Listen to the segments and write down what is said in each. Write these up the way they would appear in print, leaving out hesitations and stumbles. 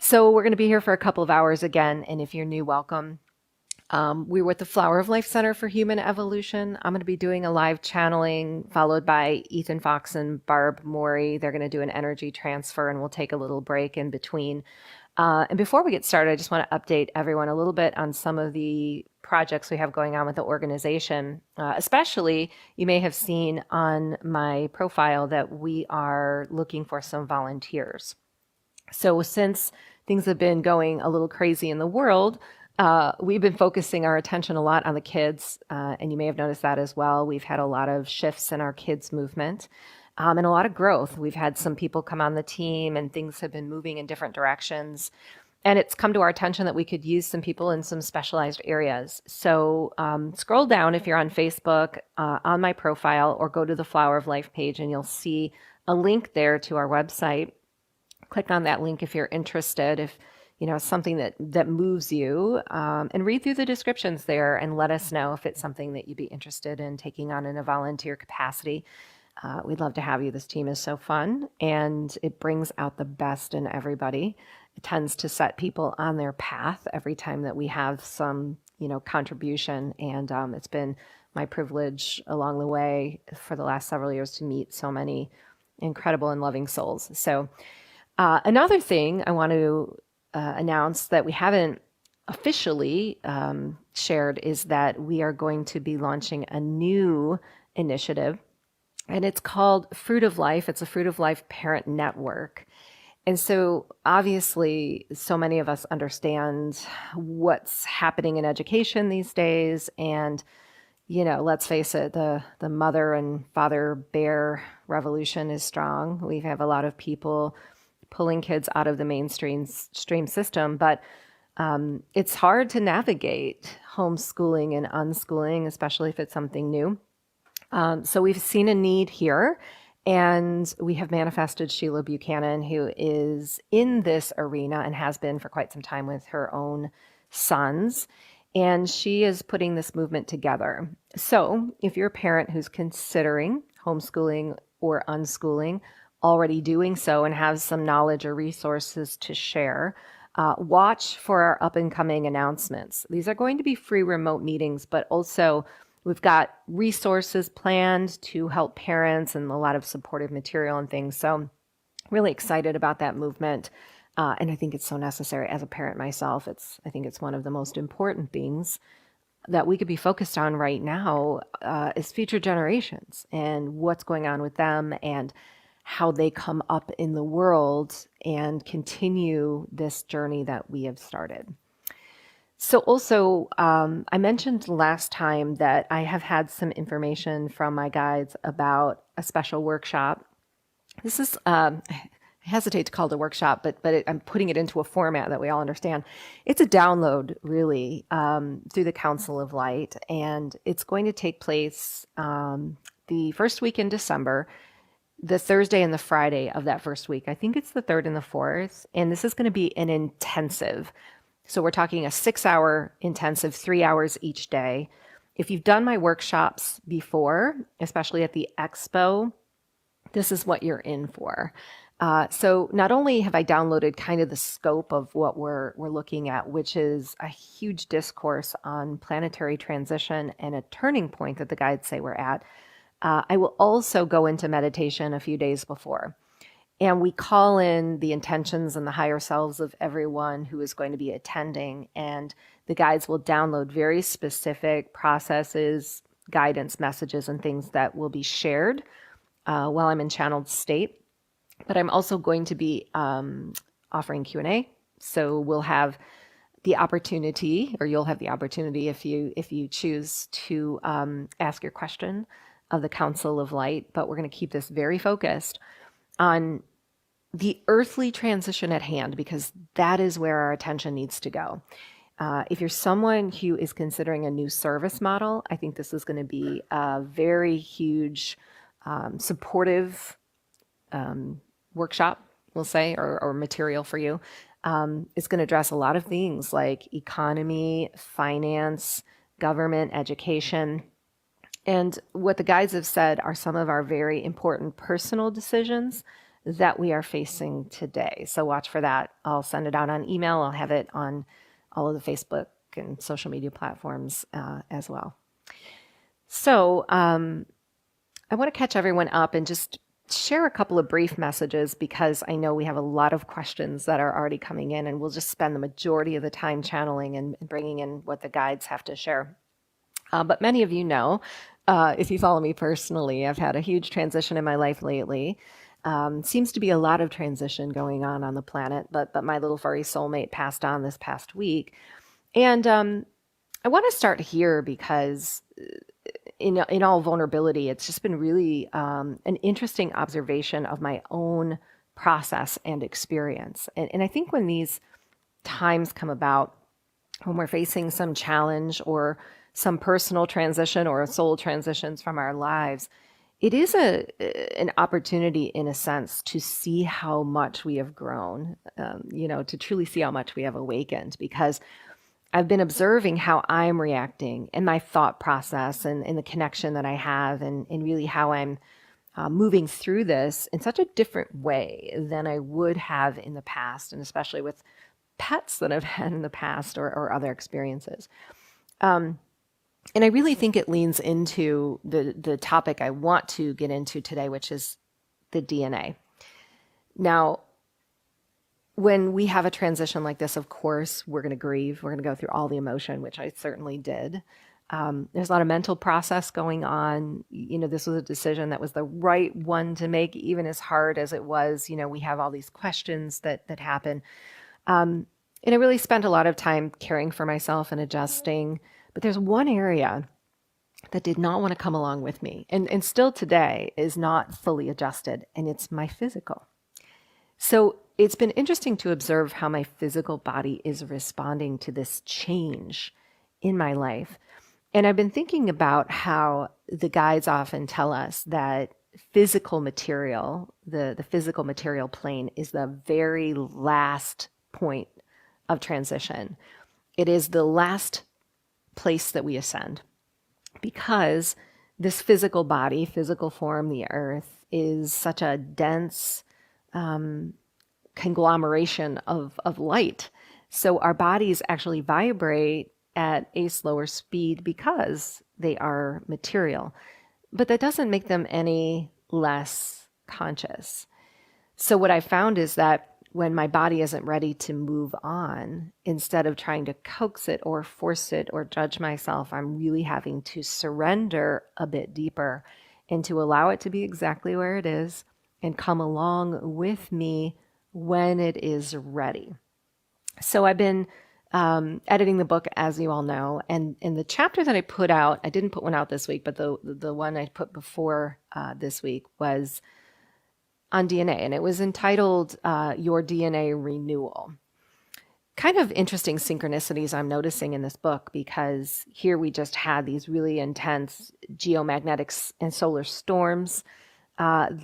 So we're going to be here for a couple of hours again, and if you're new, welcome. We're with the Flower of Life Center for Human Evolution. I'm going to be doing a live channeling followed by Ethan Fox and Barb Morey. They're going to do an energy transfer, and we'll take a little break in between. And before we get started, I just want to update everyone a little bit on some of the projects we have going on with the organization. Especially, you may have seen on my profile that we are looking for some volunteers. So since things have been going a little crazy in the world, we've been focusing our attention a lot on the kids, and you may have noticed that as well. We've had a lot of shifts in our kids movement, and a lot of growth. We've had some people come on the team, and things have been moving in different directions. And it's come to our attention that we could use some people in some specialized areas. So scroll down if you're on Facebook, on my profile, or go to the Flower of Life page, and you'll see a link there to our website. Click on that link if you're interested, if you know something that moves you, and read through the descriptions there and let us know if it's something that you'd be interested in taking on in a volunteer capacity. We'd love to have you. This team is so fun, and it brings out the best in everybody. It tends to set people on their path every time that we have some, contribution, and it's been my privilege along the way for the last several years to meet so many incredible and loving souls. So another thing I want to announce that we haven't officially shared is that we are going to be launching a new initiative, and it's called Fruit of Life. It's a Fruit of Life Parent Network. And so obviously, so many of us understand what's happening in education these days. And, let's face it, the mother and father bear revolution is strong. We have a lot of people pulling kids out of the mainstream system, but it's hard to navigate homeschooling and unschooling, especially if it's something new. So we've seen a need here, and we have manifested Sheila Buchanan, who is in this arena and has been for quite some time with her own sons, and she is putting this movement together. So if you're a parent who's considering homeschooling or unschooling, already doing so and have some knowledge or resources to share, watch for our up and coming announcements. These are going to be free remote meetings, but also we've got resources planned to help parents and a lot of supportive material and things. So really excited about that movement. And I think it's so necessary. As a parent myself, I think it's one of the most important things that we could be focused on right now is future generations and what's going on with them and how they come up in the world and continue this journey that we have started. So also, I mentioned last time that I have had some information from my guides about a special workshop. This is, I hesitate to call it a workshop, but I'm putting it into a format that we all understand. It's a download, really, through the Council of Light, and it's going to take place the first week in December, the Thursday and the Friday of that first week. I think it's the 3rd and the 4th. And this is going to be an intensive. So we're talking a 6-hour intensive, 3 hours each day. If you've done my workshops before, especially at the expo, this is what you're in for. So not only have I downloaded kind of the scope of what we're looking at, which is a huge discourse on planetary transition and a turning point that the guides say we're at, I will also go into meditation a few days before. And we call in the intentions and the higher selves of everyone who is going to be attending. And the guides will download very specific processes, guidance messages, and things that will be shared while I'm in channeled state. But I'm also going to be offering Q&A. So we'll have the opportunity, or you'll have the opportunity if you choose to ask your question of the Council of Light, but we're going to keep this very focused on the earthly transition at hand, because that is where our attention needs to go. If you're someone who is considering a new service model, I think this is going to be a very huge supportive workshop, we'll say, or material for you. It's going to address a lot of things like economy, finance, government, education. And what the guides have said are some of our very important personal decisions that we are facing today. So watch for that. I'll send it out on email. I'll have it on all of the Facebook and social media platforms as well. So I want to catch everyone up and just share a couple of brief messages, because I know we have a lot of questions that are already coming in, and we'll just spend the majority of the time channeling and bringing in what the guides have to share. But many of you know, if you follow me personally, I've had a huge transition in my life lately. Seems to be a lot of transition going on the planet, but my little furry soulmate passed on this past week. And I want to start here because in all vulnerability, it's just been really an interesting observation of my own process and experience. And I think when these times come about, when we're facing some challenge or some personal transition or soul transitions from our lives, it is an opportunity, in a sense, to see how much we have grown, to truly see how much we have awakened, because I've been observing how I'm reacting and my thought process and the connection that I have and really how I'm moving through this in such a different way than I would have in the past, and especially with pets that I've had in the past or other experiences. And I really think it leans into the topic I want to get into today, which is the DNA. Now, when we have a transition like this, of course, we're going to grieve. We're going to go through all the emotion, which I certainly did. There's a lot of mental process going on. This was a decision that was the right one to make, even as hard as it was. We have all these questions that happen. And I really spent a lot of time caring for myself and adjusting. But there's one area that did not want to come along with me, and still today is not fully adjusted, and it's my physical. So it's been interesting to observe how my physical body is responding to this change in my life. And I've been thinking about how the guides often tell us that physical material, the physical material plane, is the very last point of transition. It is the last place that we ascend, because this physical body, physical form, the earth, is such a dense conglomeration of light. So our bodies actually vibrate at a slower speed because they are material. But that doesn't make them any less conscious. So what I found is that when my body isn't ready to move on, instead of trying to coax it or force it or judge myself, I'm really having to surrender a bit deeper and to allow it to be exactly where it is and come along with me when it is ready. So I've been editing the book, as you all know, and in the chapter that I put out, I didn't put one out this week, but the one I put before this week was on DNA, and it was entitled Your DNA Renewal. Kind of interesting synchronicities I'm noticing in this book, because here we just had these really intense geomagnetic and solar storms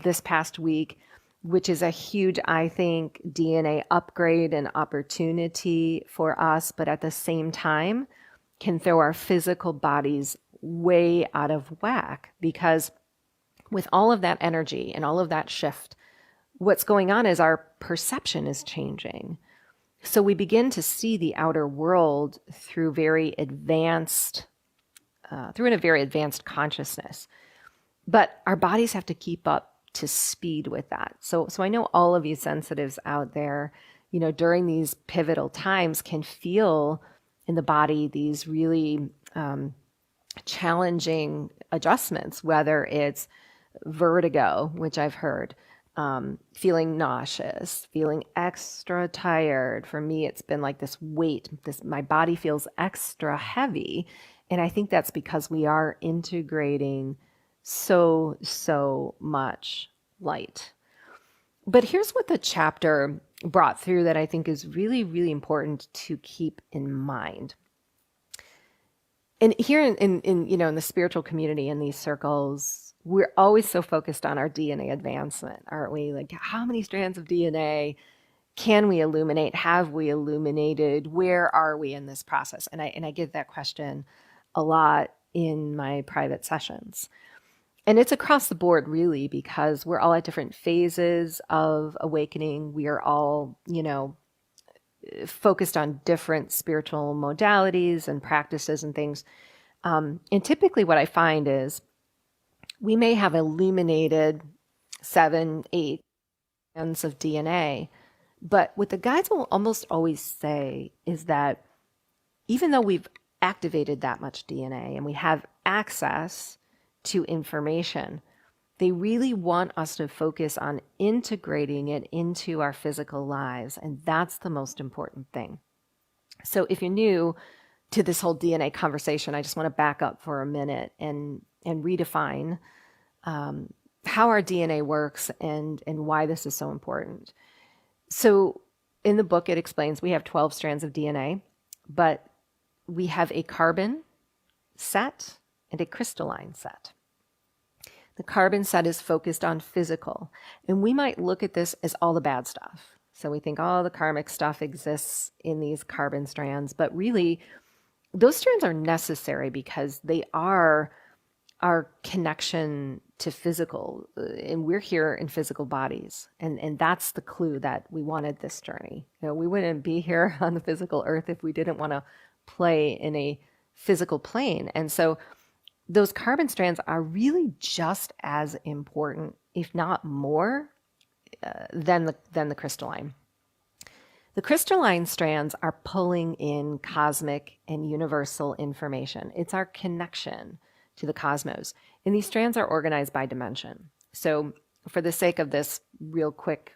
this past week, which is a huge, I think, DNA upgrade and opportunity for us, but at the same time can throw our physical bodies way out of whack, because with all of that energy and all of that shift, what's going on is our perception is changing. So we begin to see the outer world through a very advanced consciousness. But our bodies have to keep up to speed with that. So I know all of you sensitives out there, during these pivotal times can feel in the body these really challenging adjustments, whether it's vertigo, which I've heard, feeling nauseous, feeling extra tired. For me, it's been like this weight, my body feels extra heavy. And I think that's because we are integrating so much light. But here's what the chapter brought through that I think is really, really important to keep in mind. And here in the spiritual community, in these circles, we're always so focused on our DNA advancement, aren't we? Like, how many strands of DNA can we illuminate? Have we illuminated? Where are we in this process? And I get that question a lot in my private sessions. And it's across the board, really, because we're all at different phases of awakening. We are all, focused on different spiritual modalities and practices and things. And typically, what I find is we may have illuminated 7, 8 strands of DNA, but what the guides will almost always say is that even though we've activated that much DNA and we have access to information, they really want us to focus on integrating it into our physical lives. And that's the most important thing. So if you're new to this whole DNA conversation, I just want to back up for a minute and redefine how our DNA works and why this is so important. So in the book, it explains we have 12 strands of DNA, but we have a carbon set and a crystalline set. The carbon set is focused on physical, and we might look at this as all the bad stuff. So we think all the karmic stuff exists in these carbon strands, but really those strands are necessary because they are our connection to physical, and we're here in physical bodies. And that's the clue that we wanted this journey. We wouldn't be here on the physical earth if we didn't want to play in a physical plane. And so those carbon strands are really just as important, if not more, than the crystalline. The crystalline strands are pulling in cosmic and universal information. It's our connection to the cosmos. And these strands are organized by dimension. So for the sake of this real quick,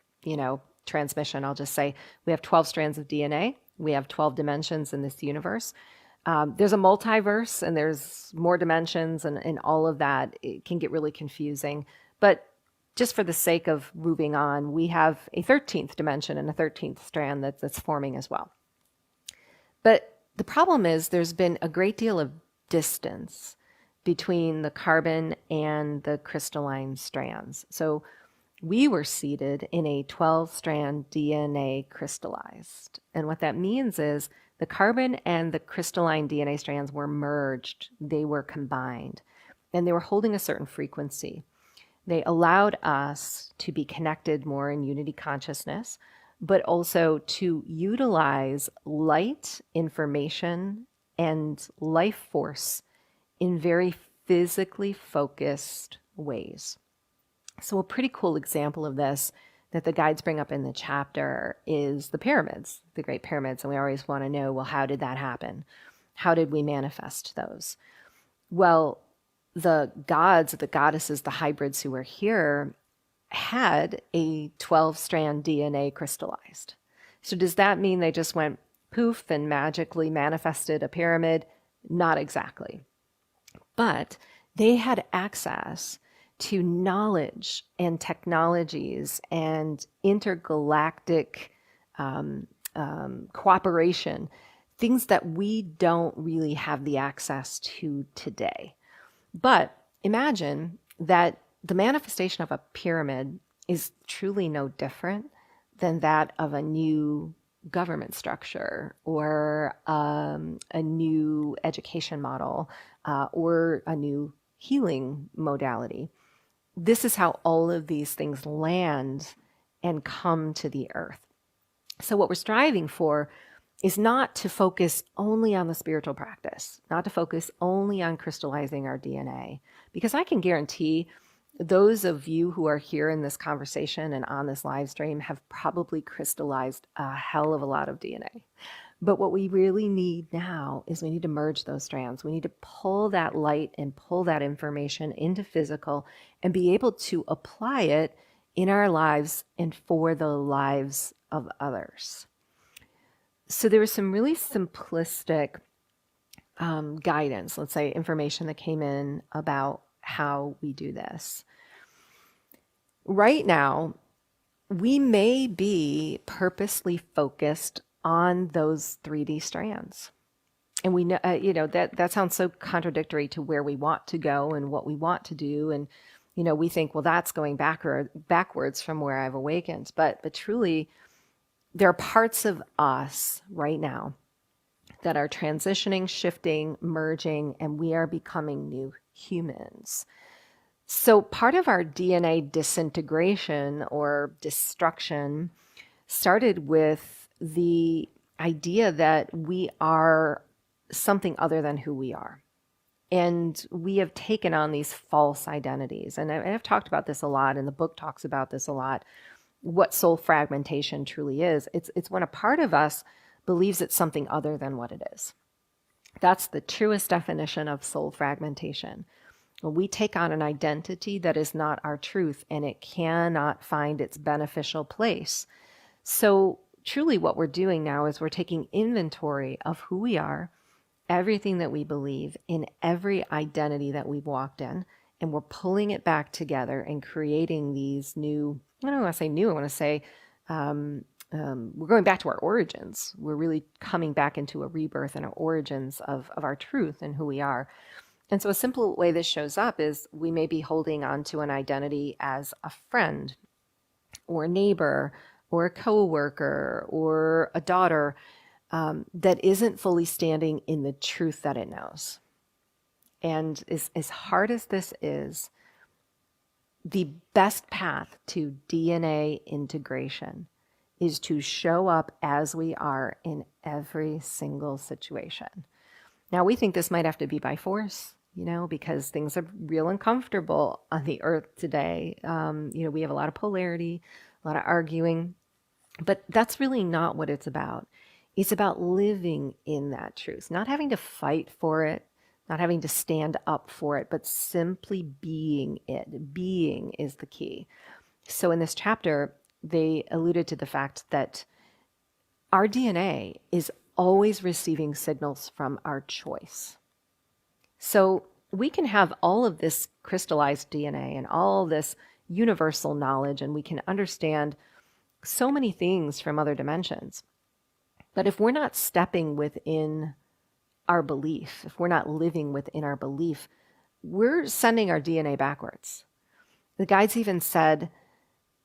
transmission, I'll just say we have 12 strands of DNA. We have 12 dimensions in this universe. There's a multiverse and there's more dimensions and all of that. It can get really confusing. But just for the sake of moving on, we have a 13th dimension and a 13th strand that's forming as well. But the problem is there's been a great deal of distance between the carbon and the crystalline strands. So we were seated in a 12-strand DNA crystallized. And what that means is the carbon and the crystalline DNA strands were merged. They were combined. And they were holding a certain frequency. They allowed us to be connected more in unity consciousness, but also to utilize light, information, and life force in very physically focused ways. So a pretty cool example of this that the guides bring up in the chapter is the pyramids, the Great Pyramids. And we always want to know, well, how did that happen? How did we manifest those? Well, the gods, the goddesses, the hybrids who were here had a 12-strand DNA crystallized. So does that mean they just went poof and magically manifested a pyramid? Not exactly. But they had access to knowledge and technologies and intergalactic cooperation, things that we don't really have the access to today. But imagine that the manifestation of a pyramid is truly no different than that of a new government structure or a new education model or a new healing modality. This is how all of these things land and come to the earth. So what we're striving for is not to focus only on the spiritual practice, not to focus only on crystallizing our DNA, because I can guarantee those of you who are here in this conversation and on this live stream have probably crystallized a hell of a lot of DNA. But what we really need now is we need to merge those strands. We need to pull that light and pull that information into physical and be able to apply it in our lives and for the lives of others. So there was some really simplistic guidance, let's say information that came in about how we do this. Right now, we may be purposely focused on those 3D strands. And we know, that sounds so contradictory to where we want to go and what we want to do. And, we think, well, that's going backwards from where I've awakened. But truly, there are parts of us right now that are transitioning, shifting, merging, and we are becoming new humans. So part of our DNA disintegration or destruction started with the idea that we are something other than who we are. And we have taken on these false identities. And I've talked about this a lot, and the book talks about this a lot, what soul fragmentation truly is. It's when a part of us believes it's something other than what it is. That's the truest definition of soul fragmentation. When we take on an identity that is not our truth and it cannot find its beneficial place. So truly what we're doing now is we're taking inventory of who we are, everything that we believe in every identity that we've walked in, and we're pulling it back together and creating these new, I don't want to say new, I want to say we're going back to our origins. We're really coming back into a rebirth and our origins of our truth and who we are. And so a simple way this shows up is we may be holding on to an identity as a friend or a neighbor or a coworker or a daughter that isn't fully standing in the truth that it knows. And as hard as this is, the best path to DNA integration is to show up as we are in every single situation. Now, we think this might have to be by force, because things are real uncomfortable on the earth today. We have a lot of polarity, a lot of arguing, but that's really not what it's about. It's about living in that truth, not having to fight for it, not having to stand up for it, but simply being it. Being is the key. So in this chapter, they alluded to the fact that our DNA is always receiving signals from our choice. So we can have all of this crystallized DNA and all this universal knowledge, and we can understand so many things from other dimensions. But if we're not stepping within our belief, if we're not living within our belief, we're sending our DNA backwards. The guides even said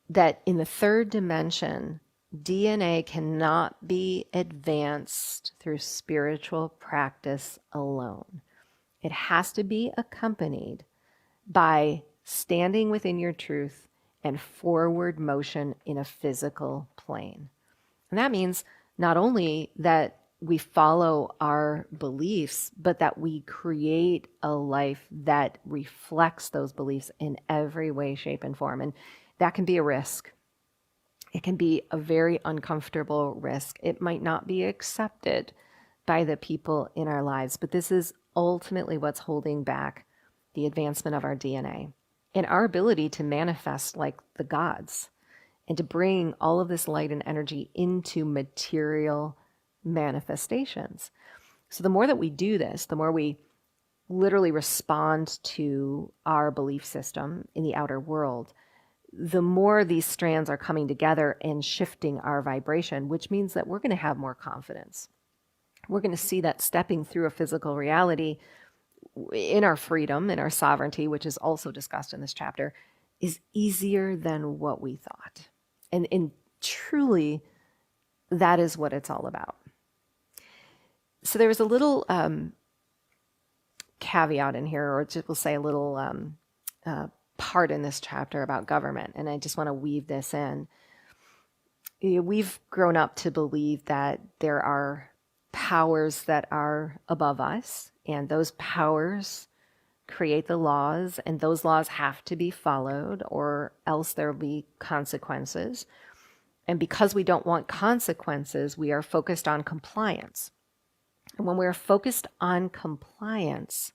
that in the third dimension, DNA cannot be advanced through spiritual practice alone. It has to be accompanied by standing within your truth and forward motion in a physical plane. And that means not only that we follow our beliefs, but that we create a life that reflects those beliefs in every way, shape, and form. And that can be a risk. It can be a very uncomfortable risk. It might not be accepted by the people in our lives, but this is ultimately what's holding back the advancement of our DNA and our ability to manifest like the gods and to bring all of this light and energy into material manifestations. So the more that we do this, the more we literally respond to our belief system in the outer world, the more these strands are coming together and shifting our vibration, which means that we're going to have more confidence. We're going to see that stepping through a physical reality in our freedom, in our sovereignty, which is also discussed in this chapter, is easier than what we thought. And truly, that is what it's all about. So there was a little caveat in here, or we'll say a little part in this chapter about government, and I just want to weave this in. We've grown up to believe that there are powers that are above us, and those powers create the laws, and those laws have to be followed, or else there will be consequences. And because we don't want consequences, we are focused on compliance. And when we're focused on compliance,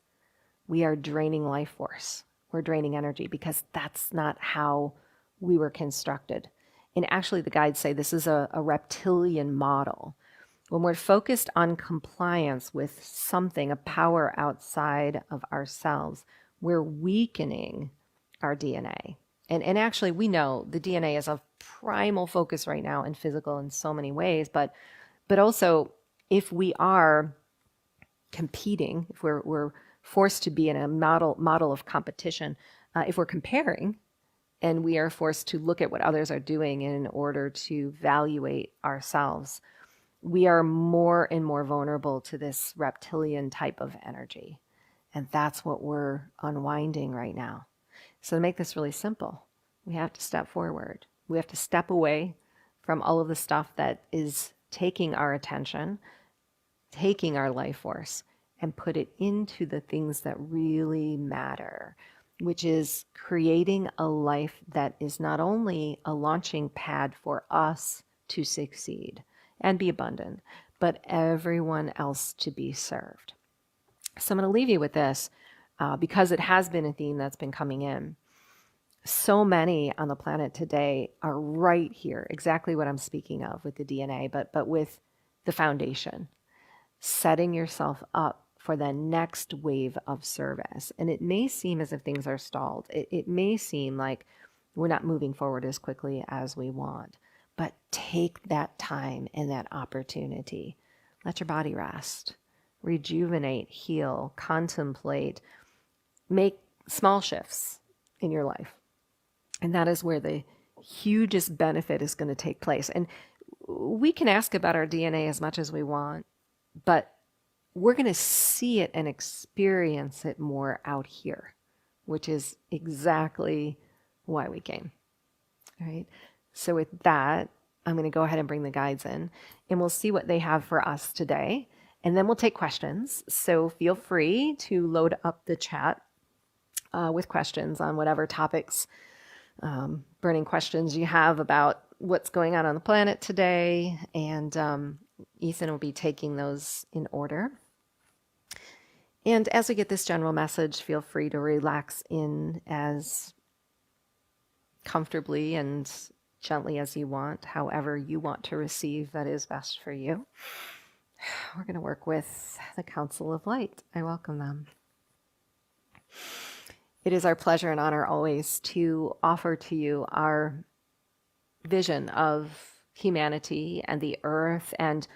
we are draining life force. We're draining energy because that's not how we were constructed. And actually, the guides say this is a reptilian model. When we're focused on compliance with something, a power outside of ourselves, we're weakening our DNA. And actually, we know the DNA is a primal focus right now and physical in so many ways, but also if we are competing, if we're forced to be in a model of competition, if we're comparing and we are forced to look at what others are doing in order to evaluate ourselves, we are more and more vulnerable to this reptilian type of energy. And that's what we're unwinding right now. So to make this really simple, we have to step forward. We have to step away from all of the stuff that is taking our attention, taking our life force, and put it into the things that really matter, which is creating a life that is not only a launching pad for us to succeed and be abundant, but everyone else to be served. So I'm going to leave you with this because it has been a theme that's been coming in. So many on the planet today are right here, exactly what I'm speaking of with the DNA, but with the foundation, setting yourself up for the next wave of service. And it may seem as if things are stalled. It may seem like we're not moving forward as quickly as we want, but take that time and that opportunity. Let your body rest, rejuvenate, heal, contemplate, make small shifts in your life. And that is where the hugest benefit is going to take place. And we can ask about our DNA as much as we want, but we're going to see it and experience it more out here, which is exactly why we came. All right. So with that, I'm going to go ahead and bring the guides in, and we'll see what they have for us today. And then we'll take questions. So feel free to load up the chat with questions on whatever topics, burning questions you have about what's going on the planet today. And Ethan will be taking those in order. And as we get this general message, feel free to relax in as comfortably and gently as you want, however you want to receive that is best for you. We're going to work with the Council of Light. I welcome them. It is our pleasure and honor always to offer to you our vision of humanity and the earth and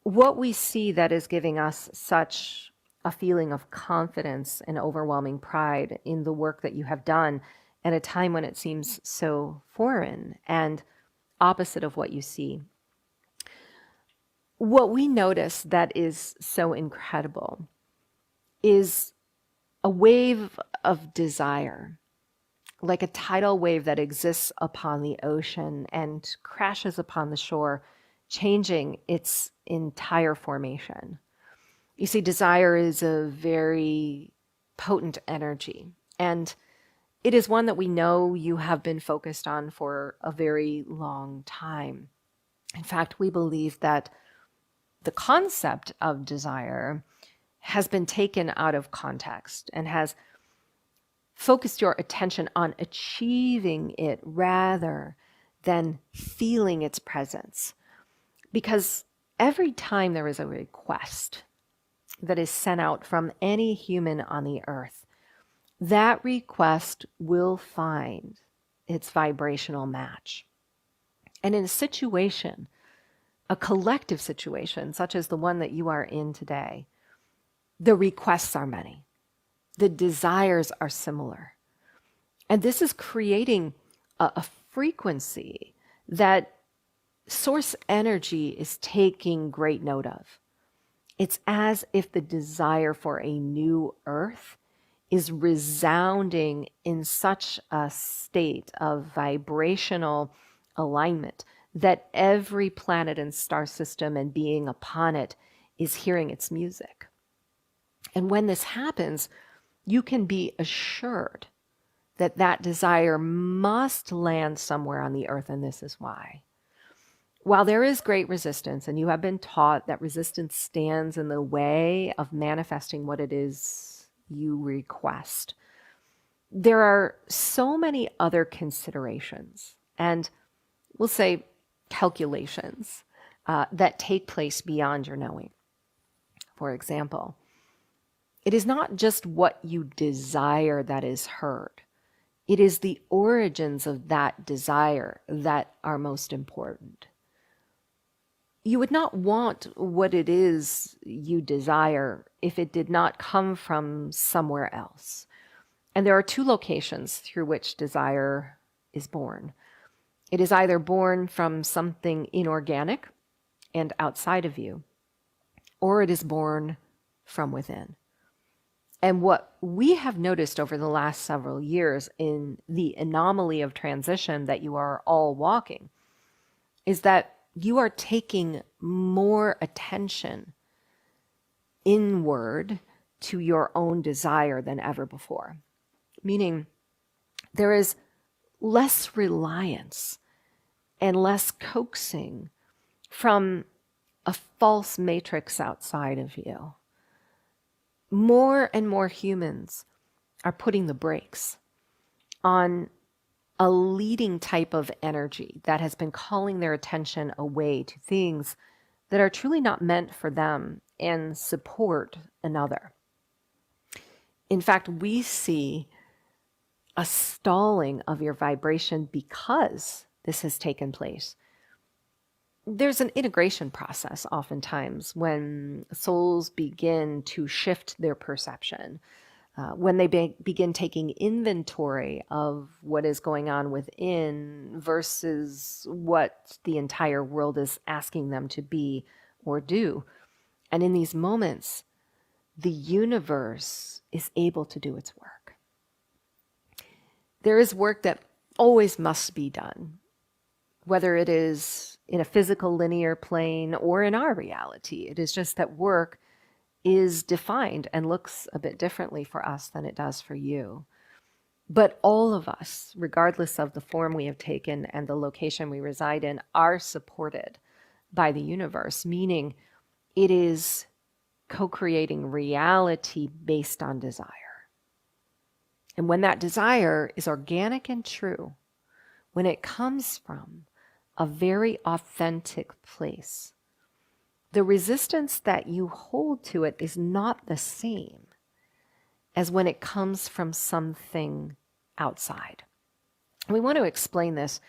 what we see that is giving us such a feeling of confidence and overwhelming pride in the work that you have done at a time when it seems so foreign and opposite of what you see. What we notice that is so incredible is a wave of desire, like a tidal wave that exists upon the ocean and crashes upon the shore, changing its entire formation. You see, desire is a very potent energy, and it is one that we know you have been focused on for a very long time. In fact, we believe that the concept of desire has been taken out of context and has focused your attention on achieving it rather than feeling its presence. Because every time there is a request that is sent out from any human on the earth, that request will find its vibrational match. And in a situation, a collective situation, such as the one that you are in today, the requests are many. The desires are similar. And this is creating a frequency that source energy is taking great note of. It's as if the desire for a new earth is resounding in such a state of vibrational alignment that every planet and star system and being upon it is hearing its music. And when this happens, you can be assured that that desire must land somewhere on the earth, and this is why. While there is great resistance, and you have been taught that resistance stands in the way of manifesting what it is you request, there are so many other considerations, and we'll say calculations, that take place beyond your knowing. For example, it is not just what you desire that is heard. It is the origins of that desire that are most important. You would not want what it is you desire if it did not come from somewhere else. And there are two locations through which desire is born. It is either born from something inorganic and outside of you, or it is born from within. And what we have noticed over the last several years in the anomaly of transition that you are all walking is that you are taking more attention inward to your own desire than ever before. Meaning there is less reliance and less coaxing from a false matrix outside of you. More and more humans are putting the brakes on a leading type of energy that has been calling their attention away to things that are truly not meant for them and support another. In fact, we see a stalling of your vibration because this has taken place. There's an integration process oftentimes when souls begin to shift their perception, when they begin taking inventory of what is going on within versus what the entire world is asking them to be or do. And in these moments, the universe is able to do its work. There is work that always must be done, whether it is in a physical linear plane or in our reality. It is just that work is defined and looks a bit differently for us than it does for you. But all of us, regardless of the form we have taken and the location we reside in, are supported by the universe, meaning it is co-creating reality based on desire. And when that desire is organic and true, when it comes from a very authentic place, the resistance that you hold to it is not the same as when it comes from something outside. We want to explain this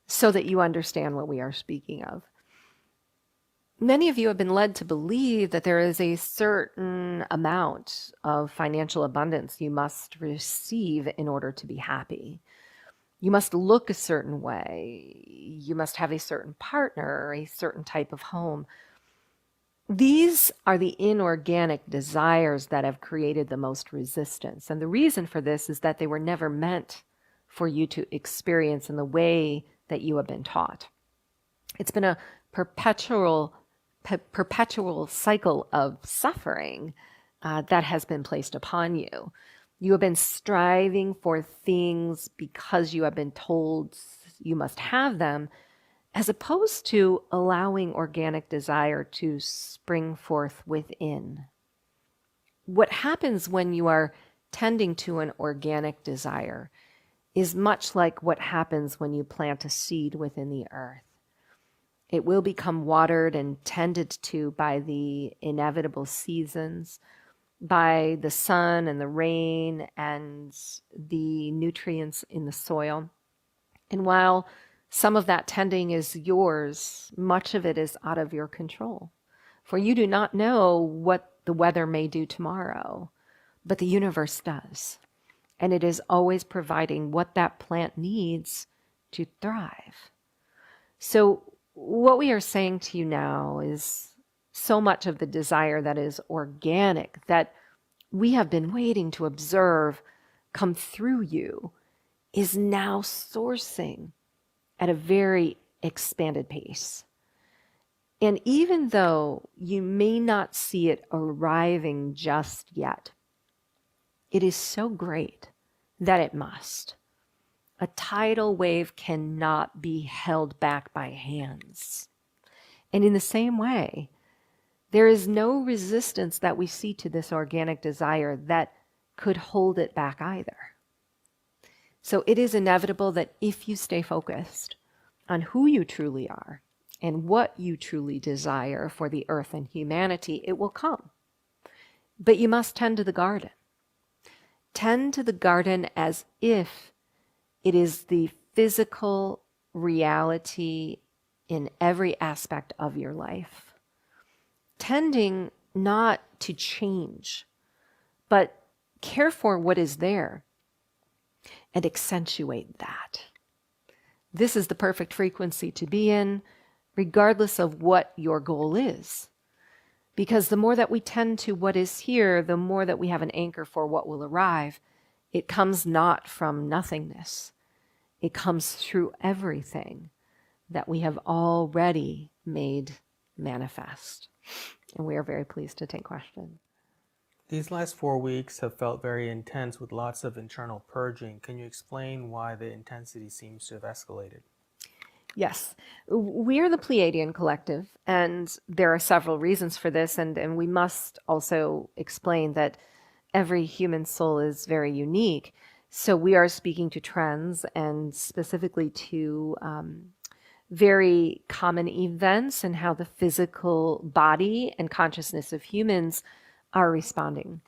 so that you understand what we are speaking of. Many of you have been led to believe that there is a certain amount of financial abundance you must receive in order to be happy. You must look a certain way. You must have a certain partner, a certain type of home. These are the inorganic desires that have created the most resistance. And the reason for this is that they were never meant for you to experience in the way that you have been taught. It's been a perpetual cycle of suffering that has been placed upon you. You have been striving for things because you have been told you must have them, as opposed to allowing organic desire to spring forth within. What happens when you are tending to an organic desire is much like what happens when you plant a seed within the earth. It will become watered and tended to by the inevitable seasons, by the sun and the rain and the nutrients in the soil. And while some of that tending is yours, much of it is out of your control. For you do not know what the weather may do tomorrow, but the universe does. And it is always providing what that plant needs to thrive. So what we are saying to you now is so much of the desire that is organic, that we have been waiting to observe come through you, is now sourcing at a very expanded pace. And even though you may not see it arriving just yet, it is so great that it must. A tidal wave cannot be held back by hands. And in the same way, there is no resistance that we see to this organic desire that could hold it back either. So it is inevitable that if you stay focused on who you truly are and what you truly desire for the earth and humanity, it will come. But you must tend to the garden. Tend to the garden as if it is the physical reality in every aspect of your life. Tending not to change, but care for what is there and accentuate that. This is the perfect frequency to be in, regardless of what your goal is. Because the more that we tend to what is here, the more that we have an anchor for what will arrive. It comes not from nothingness. It comes through everything that we have already made manifest. And we are very pleased to take questions. These last 4 weeks have felt very intense with lots of internal purging. Can you explain why the intensity seems to have escalated? Yes, we are the Pleiadian Collective, and there are several reasons for this, and we must also explain that every human soul is very unique. So we are speaking to trends and specifically to very common events and how the physical body and consciousness of humans are responding.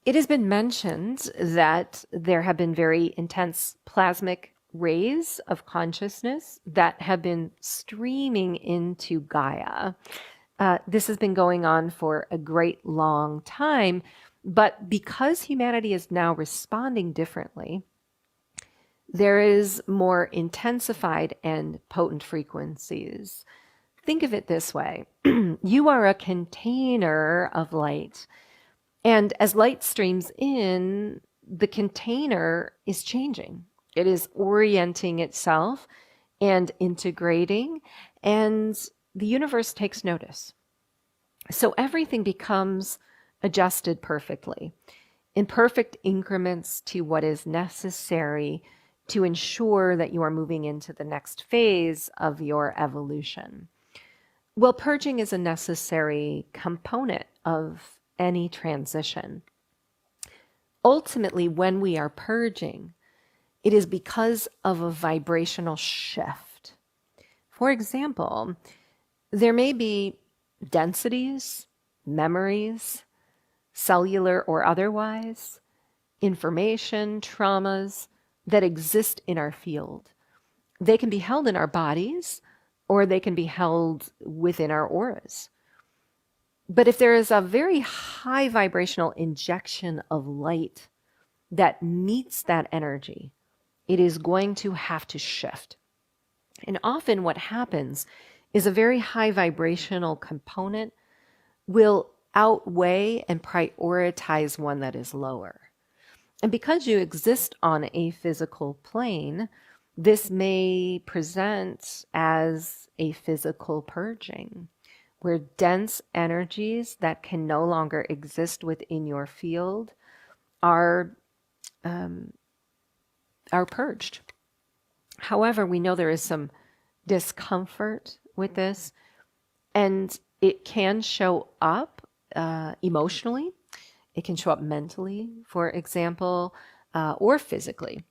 It has been mentioned that there have been very intense plasmic rays of consciousness that have been streaming into Gaia. This has been going on for a great long time, but because humanity is now responding differently, there is more intensified and potent frequencies. Think of it this way. You are a container of light. And as light streams in, the container is changing. It is orienting itself and integrating, and the universe takes notice. So everything becomes adjusted perfectly, in perfect increments to what is necessary to ensure that you are moving into the next phase of your evolution. Well, purging is a necessary component of any transition. Ultimately, when we are purging, it is because of a vibrational shift. For example, there may be densities, memories, cellular or otherwise, information, traumas that exist in our field. They can be held in our bodies, or they can be held within our auras. But if there is a very high vibrational injection of light that meets that energy, it is going to have to shift. And often what happens is a very high vibrational component will outweigh and prioritize one that is lower. And because you exist on a physical plane, this may present as a physical purging, where dense energies that can no longer exist within your field are purged. However, we know there is some discomfort with this, and it can show up emotionally. It can show up mentally, for example, or physically.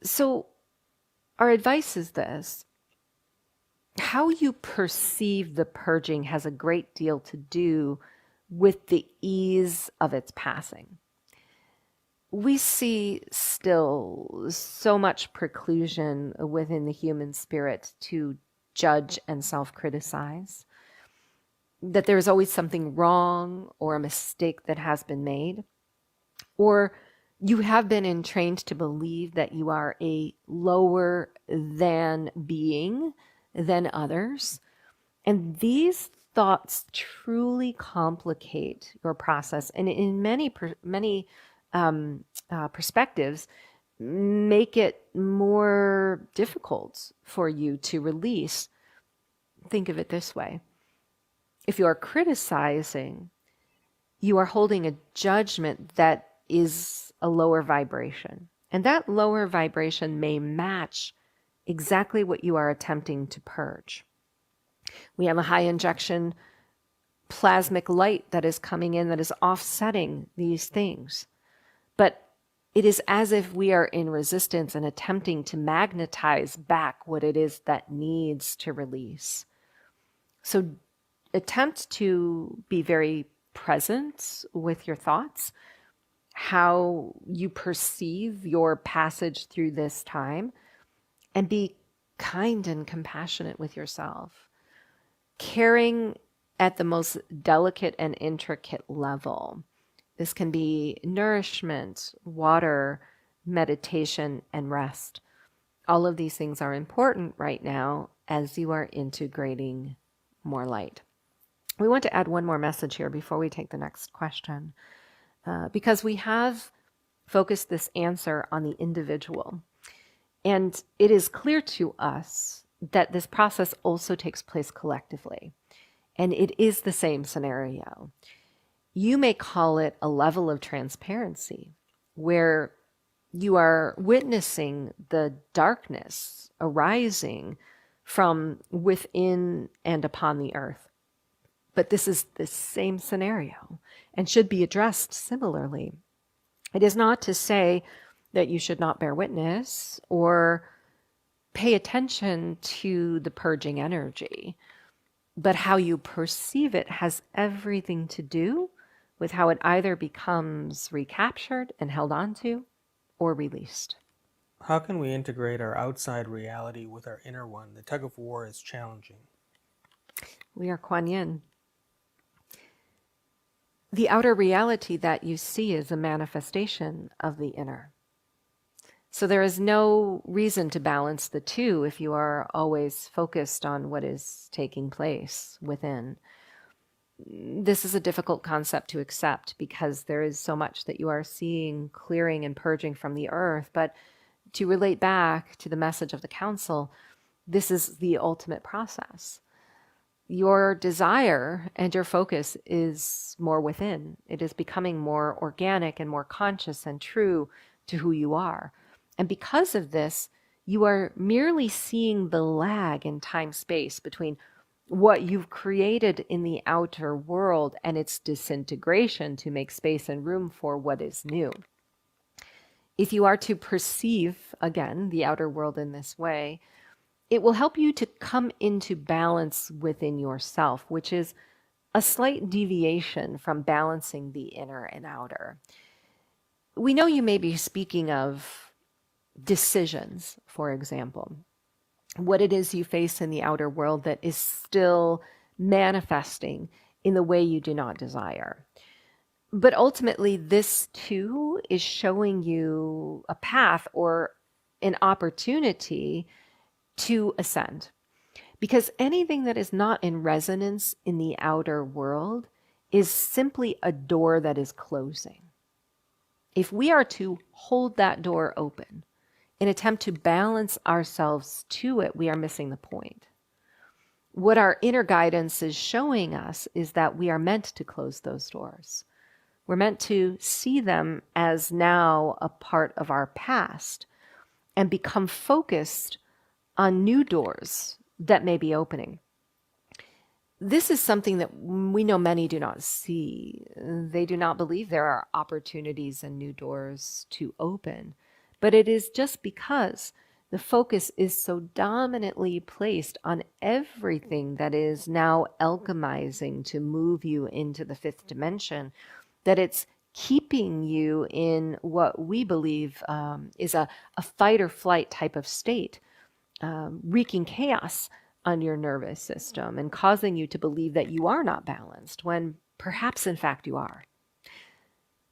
So our advice is this. How you perceive the purging has a great deal to do with the ease of its passing. We see still so much preclusion within the human spirit to judge and self-criticize, that there's always something wrong or a mistake that has been made, or you have been entrained to believe that you are a lower than being than others. And these thoughts truly complicate your process, and in many perspectives, make it more difficult for you to release. Think of it this way. If you are criticizing, you are holding a judgment that is a lower vibration. And that lower vibration may match exactly what you are attempting to purge. We have a high injection plasmic light that is coming in that is offsetting these things. But it is as if we are in resistance and attempting to magnetize back what it is that needs to release. So attempt to be very present with your thoughts, how you perceive your passage through this time, and be kind and compassionate with yourself. Caring at the most delicate and intricate level. This can be nourishment, water, meditation, and rest. All of these things are important right now as you are integrating more light. We want to add one more message here before we take the next question, because we have focused this answer on the individual. And it is clear to us that this process also takes place collectively. And it is the same scenario. You may call it a level of transparency where you are witnessing the darkness arising from within and upon the earth. But this is the same scenario and should be addressed similarly. It is not to say that you should not bear witness or pay attention to the purging energy, but how you perceive it has everything to do with how it either becomes recaptured and held onto or released. How can we integrate our outside reality with our inner one? The tug of war is challenging. We are Quan Yin. The outer reality that you see is a manifestation of the inner. So there is no reason to balance the two if you are always focused on what is taking place within. This is a difficult concept to accept because there is so much that you are seeing, clearing and purging from the earth. But to relate back to the message of the council, this is the ultimate process. Your desire and your focus is more within. It is becoming more organic and more conscious and true to who you are. And because of this, you are merely seeing the lag in time-space between what you've created in the outer world and its disintegration to make space and room for what is new. If you are to perceive, again, the outer world in this way, it will help you to come into balance within yourself, which is a slight deviation from balancing the inner and outer. We know you may be speaking of decisions, for example, what it is you face in the outer world that is still manifesting in the way you do not desire. But ultimately, this too is showing you a path or an opportunity to ascend. Because anything that is not in resonance in the outer world is simply a door that is closing. If we are to hold that door open and attempt to balance ourselves to it, we are missing the point. What our inner guidance is showing us is that we are meant to close those doors. We're meant to see them as now a part of our past and become focused on new doors that may be opening. This is something that we know many do not see. They do not believe there are opportunities and new doors to open. But it is just because the focus is so dominantly placed on everything that is now alchemizing to move you into the fifth dimension that it's keeping you in what we believe is a fight or flight type of state, wreaking chaos on your nervous system and causing you to believe that you are not balanced when perhaps in fact you are.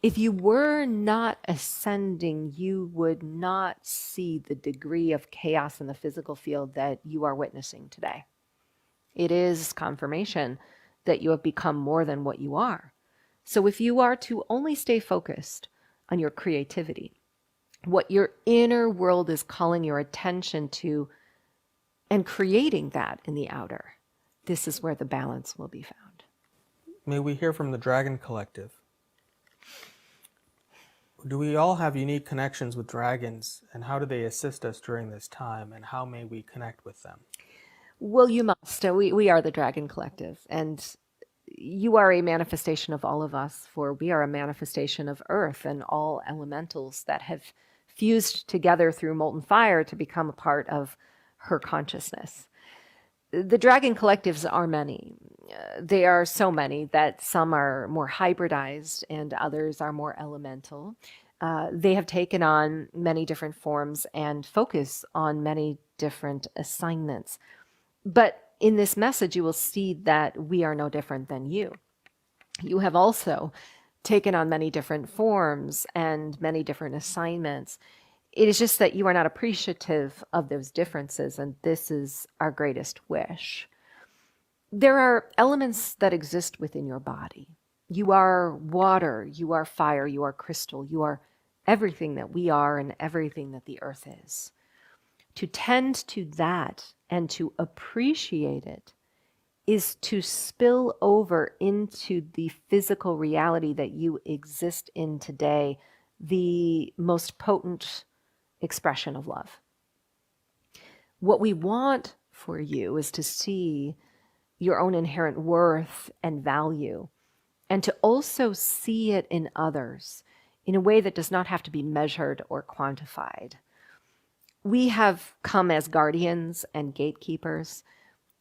If you were not ascending, you would not see the degree of chaos in the physical field that you are witnessing today. It is confirmation that you have become more than what you are. So if you are to only stay focused on your creativity, what your inner world is calling your attention to, and creating that in the outer, this is where the balance will be found. May we hear from the Lyran Collective. Do we all have unique connections with dragons, and how do they assist us during this time, and how may we connect with them? Well, you must. We are the Lyran Collective, and you are a manifestation of all of us, for we are a manifestation of Earth and all elementals that have fused together through molten fire to become a part of her consciousness. The Lyran Collectives are many. They are so many that some are more hybridized and others are more elemental. They have taken on many different forms and focus on many different assignments. But in this message, you will see that we are no different than you. You have also taken on many different forms and many different assignments. It is just that you are not appreciative of those differences, and this is our greatest wish. There are elements that exist within your body. You are water, you are fire, you are crystal, you are everything that we are and everything that the earth is. To tend to that and to appreciate it is to spill over into the physical reality that you exist in today, the most potent expression of love. What we want for you is to see your own inherent worth and value, and to also see it in others in a way that does not have to be measured or quantified. We have come as guardians and gatekeepers.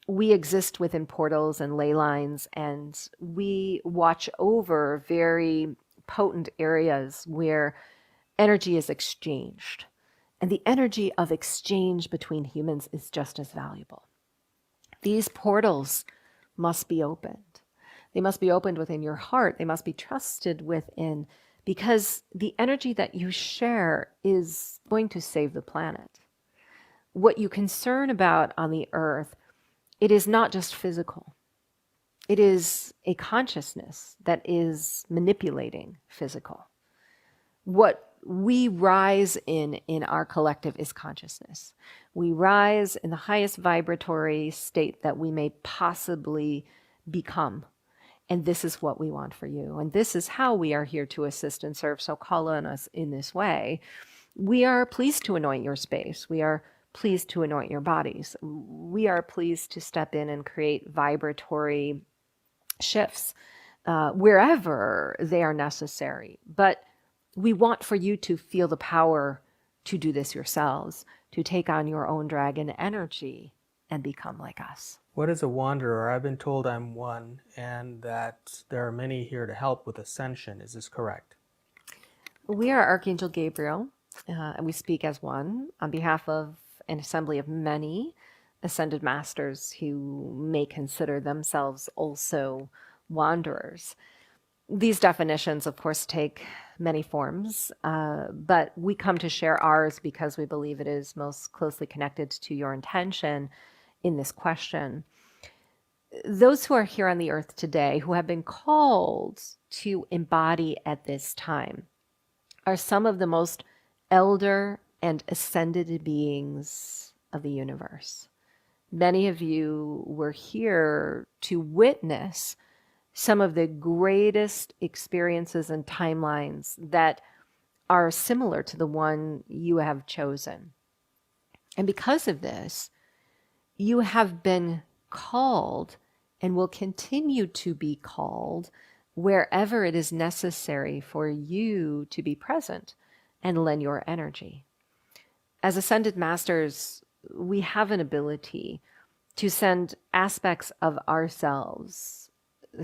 We exist within portals and ley lines, and we watch over very potent areas where energy is exchanged. And the energy of exchange between humans is just as valuable. These portals must be opened. They must be opened within your heart. They must be trusted within, because the energy that you share is going to save the planet. What you concern about on the earth, it is not just physical. It is a consciousness that is manipulating physical. What we rise in our collective is consciousness. We rise in the highest vibratory state that we may possibly become. And this is what we want for you. And this is how we are here to assist and serve. So call on us in this way. We are pleased to anoint your space. We are pleased to anoint your bodies. We are pleased to step in and create vibratory shifts wherever they are necessary. But we want for you to feel the power to do this yourselves, to take on your own dragon energy and become like us. What is a wanderer? I've been told I'm one, and that there are many here to help with ascension. Is this correct? We are Archangel Gabriel, and we speak as one on behalf of an assembly of many ascended masters who may consider themselves also wanderers. These definitions, of course, take many forms, but we come to share ours because we believe it is most closely connected to your intention in this question. Those who are here on the earth today, who have been called to embody at this time, are some of the most elder and ascended beings of the universe. Many of you were here to witness some of the greatest experiences and timelines that are similar to the one you have chosen. And because of this, you have been called and will continue to be called wherever it is necessary for you to be present and lend your energy. As ascended masters, we have an ability to send aspects of ourselves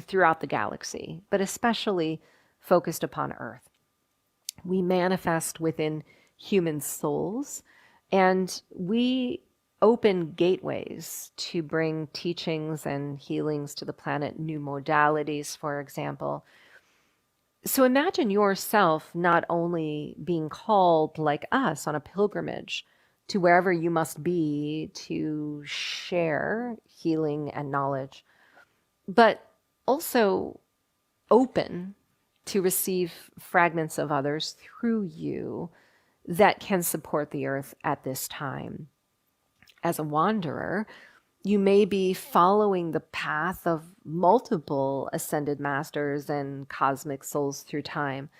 throughout the galaxy, but especially focused upon Earth. We manifest within human souls, and we open gateways to bring teachings and healings to the planet, new modalities, for example. So imagine yourself not only being called like us on a pilgrimage to wherever you must be to share healing and knowledge, but also open to receive fragments of others through you that can support the earth at this time. As a wanderer, you may be following the path of multiple ascended masters and cosmic souls through time.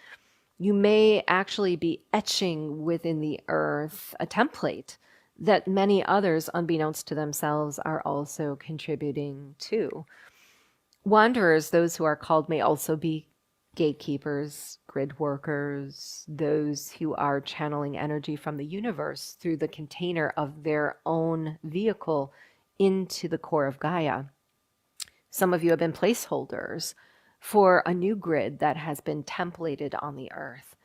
You may actually be etching within the earth a template that many others, unbeknownst to themselves, are also contributing to. Wanderers, those who are called, may also be gatekeepers, grid workers, those who are channeling energy from the universe through the container of their own vehicle into the core of Gaia. Some of you have been placeholders for a new grid that has been templated on the earth.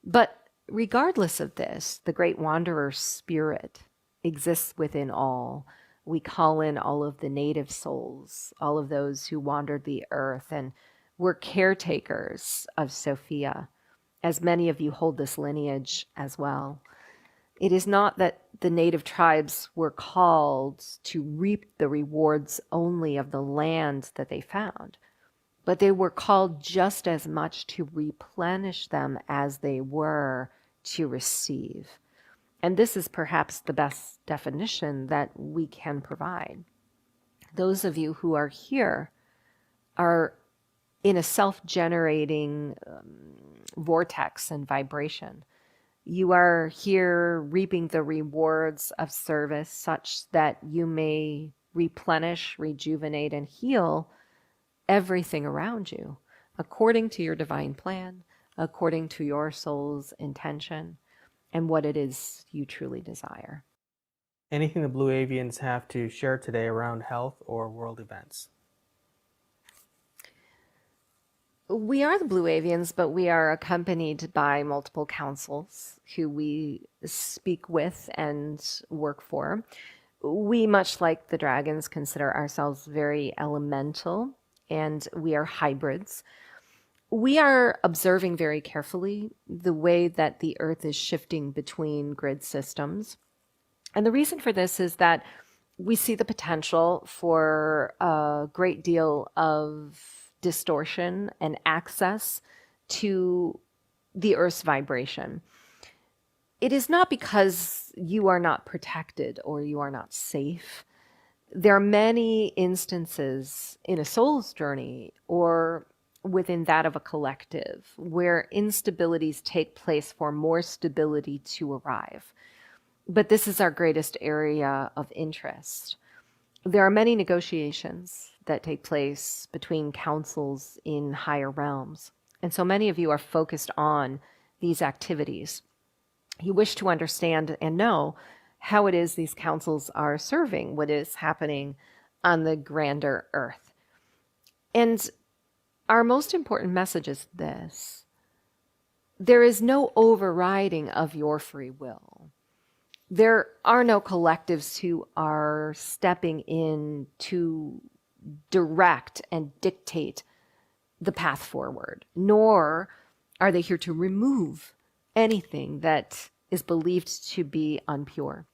But regardless of this, the great wanderer spirit exists within all. We call in all of the native souls, all of those who wandered the earth and were caretakers of Sophia, as many of you hold this lineage as well. It is not that the native tribes were called to reap the rewards only of the land that they found, but they were called just as much to replenish them as they were to receive. And this is perhaps the best definition that we can provide. Those of you who are here are in a self-generating vortex and vibration. You are here reaping the rewards of service such that you may replenish, rejuvenate, and heal everything around you according to your divine plan, according to your soul's intention, and what it is you truly desire. Anything the Blue Avians have to share today around health or world events? We are the Blue Avians, but we are accompanied by multiple councils who we speak with and work for. We, much like the dragons, consider ourselves very elemental, and we are hybrids. We are observing very carefully the way that the Earth is shifting between grid systems. And the reason for this is that we see the potential for a great deal of distortion and access to the Earth's vibration. It is not because you are not protected or you are not safe. There are many instances in a soul's journey or within that of a collective where instabilities take place for more stability to arrive. But this is our greatest area of interest. There are many negotiations that take place between councils in higher realms. And so many of you are focused on these activities. You wish to understand and know how it is these councils are serving what is happening on the grander Earth. And our most important message is this: there is no overriding of your free will. There are no collectives who are stepping in to direct and dictate the path forward, nor are they here to remove anything that is believed to be unpure.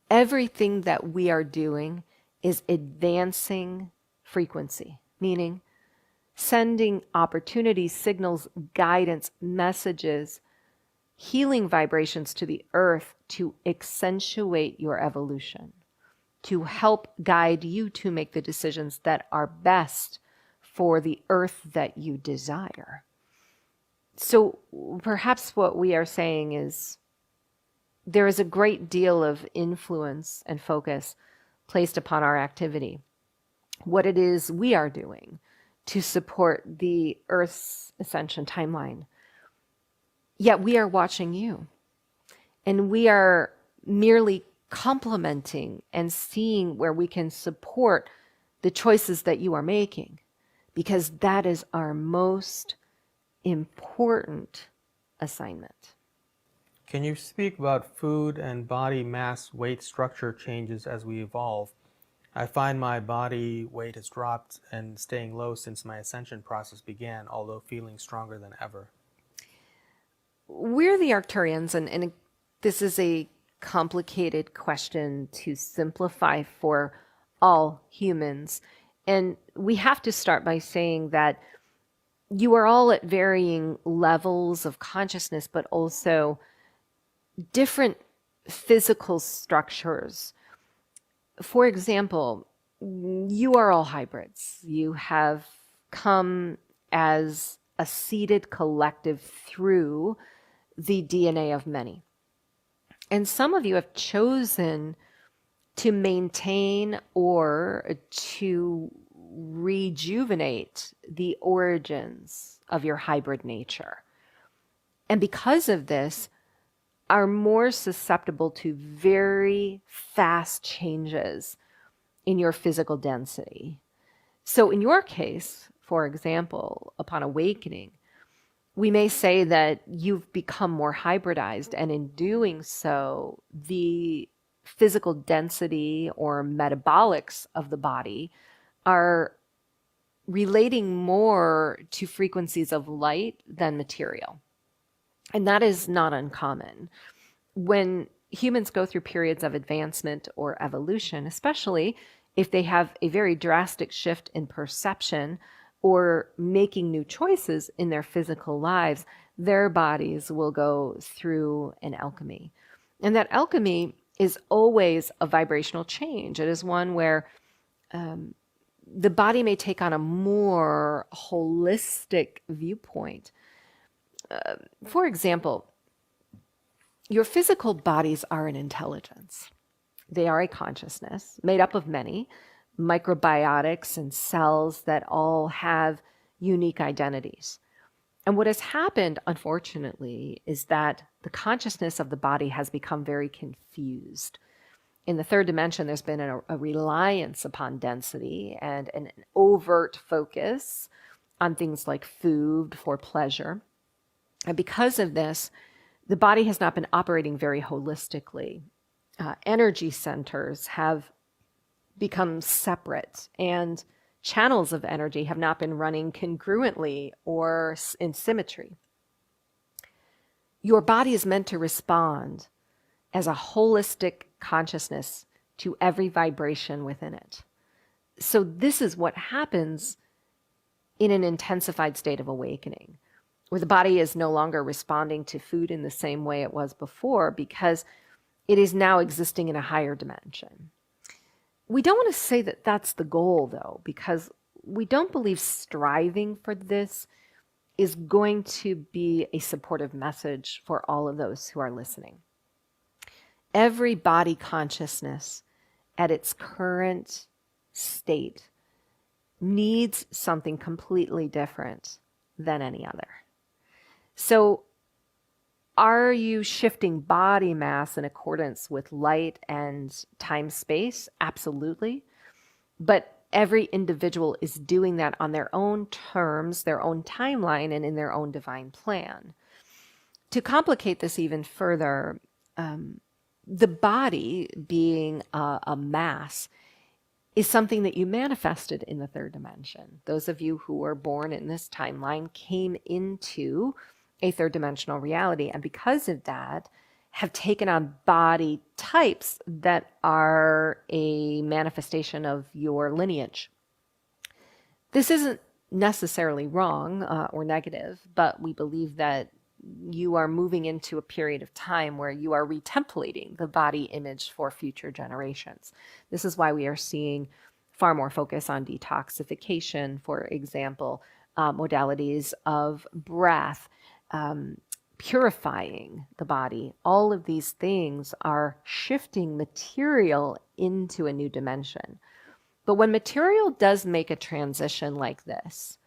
Everything that we are doing is advancing frequency, meaning sending opportunities, signals, guidance, messages, healing vibrations to the Earth to accentuate your evolution, to help guide you to make the decisions that are best for the Earth that you desire. So perhaps what we are saying is there is a great deal of influence and focus placed upon our activity, what it is we are doing to support the Earth's ascension timeline. Yet we are watching you, and we are merely complementing and seeing where we can support the choices that you are making, because that is our most important assignment. Can you speak about food and body mass weight structure changes as we evolve? I find my body weight has dropped and staying low since my ascension process began, although feeling stronger than ever. We're the Arcturians, and this is a complicated question to simplify for all humans. And we have to start by saying that you are all at varying levels of consciousness, but also different physical structures. For example, you are all hybrids. You have come as a seeded collective through the DNA of many. And some of you have chosen to maintain or to rejuvenate the origins of your hybrid nature. And because of this, are more susceptible to very fast changes in your physical density. So in your case, for example, upon awakening, we may say that you've become more hybridized, and in doing so, the physical density or metabolics of the body are relating more to frequencies of light than material. And that is not uncommon. When humans go through periods of advancement or evolution, especially if they have a very drastic shift in perception or making new choices in their physical lives, their bodies will go through an alchemy. And that alchemy is always a vibrational change. It is one where the body may take on a more holistic viewpoint. For example, your physical bodies are an intelligence. They are a consciousness made up of many microbiotics and cells that all have unique identities. And what has happened, unfortunately, is that the consciousness of the body has become very confused. In the third dimension, there's been a reliance upon density and an overt focus on things like food for pleasure. And because of this, the body has not been operating very holistically. Energy centers have become separate, and channels of energy have not been running congruently or in symmetry. Your body is meant to respond as a holistic consciousness to every vibration within it. So this is what happens in an intensified state of awakening, where the body is no longer responding to food in the same way it was before because it is now existing in a higher dimension. We don't want to say that that's the goal, though, because we don't believe striving for this is going to be a supportive message for all of those who are listening. Every body consciousness at its current state needs something completely different than any other. So, are you shifting body mass in accordance with light and time-space? Absolutely. But every individual is doing that on their own terms, their own timeline, and in their own divine plan. To complicate this even further, the body being a mass is something that you manifested in the third dimension. Those of you who were born in this timeline came into a third dimensional reality, and because of that, have taken on body types that are a manifestation of your lineage. This isn't necessarily wrong or negative, but we believe that you are moving into a period of time where you are retemplating the body image for future generations. This is why we are seeing far more focus on detoxification, for example, modalities of breath, purifying the body. All of these things are shifting material into a new dimension. But when material does make a transition like this,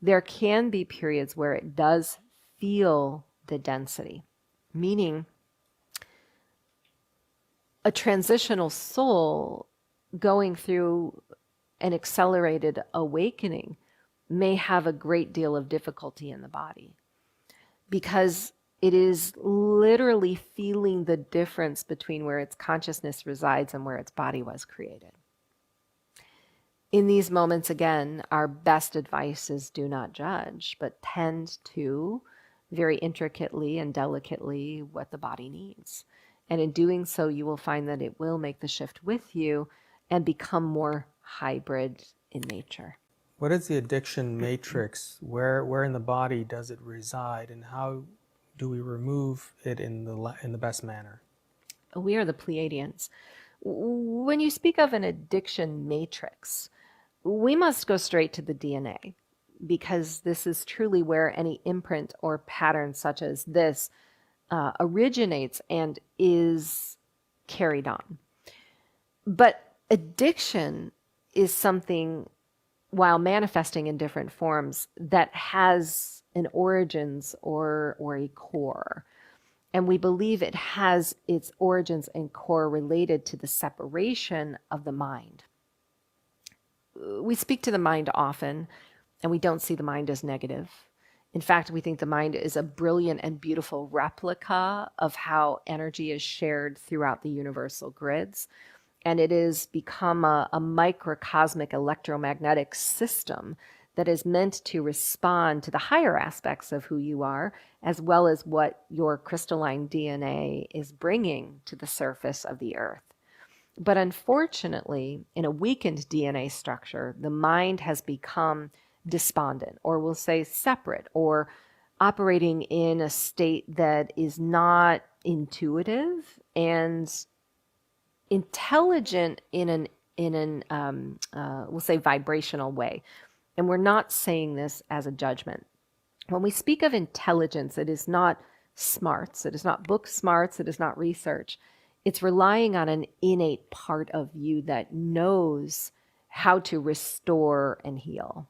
there can be periods where it does feel the density, meaning a transitional soul going through an accelerated awakening may have a great deal of difficulty in the body, because it is literally feeling the difference between where its consciousness resides and where its body was created. In these moments, again, our best advice is do not judge, but tend to very intricately and delicately what the body needs. And in doing so, you will find that it will make the shift with you and become more hybrid in nature. What is the addiction matrix? Where in the body does it reside, and how do we remove it in the best manner? We are the Pleiadians. When you speak of an addiction matrix, we must go straight to the DNA, because this is truly where any imprint or pattern such as this originates and is carried on. But addiction is something, while manifesting in different forms, that has an origins or a core. And we believe it has its origins and core related to the separation of the mind. We speak to the mind often, and we don't see the mind as negative. In fact, we think the mind is a brilliant and beautiful replica of how energy is shared throughout the universal grids. And it has become a microcosmic electromagnetic system that is meant to respond to the higher aspects of who you are, as well as what your crystalline DNA is bringing to the surface of the earth. But unfortunately, in a weakened DNA structure, the mind has become despondent, or we'll say separate, or operating in a state that is not intuitive and intelligent in an we'll say vibrational way. And we're not saying this as a judgment. When we speak of intelligence, it is not smarts, it is not book smarts, it is not research. It's relying on an innate part of you that knows how to restore and heal.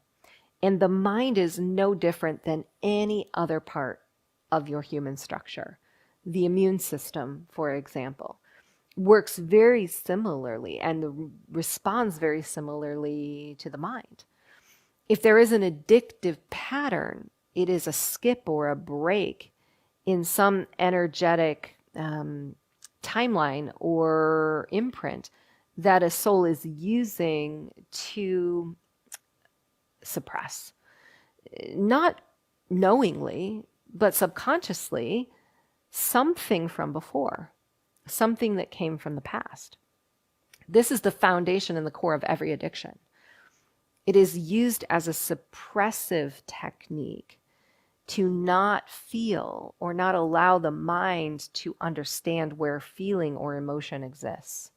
And the mind is no different than any other part of your human structure. The immune system, for example, works very similarly and responds very similarly to the mind. If there is an addictive pattern, it is a skip or a break in some energetic timeline or imprint that a soul is using to suppress. Not knowingly, but subconsciously, something from before, something that came from the past. This is the foundation and the core of every addiction. It is used as a suppressive technique to not feel or not allow the mind to understand where feeling or emotion exists.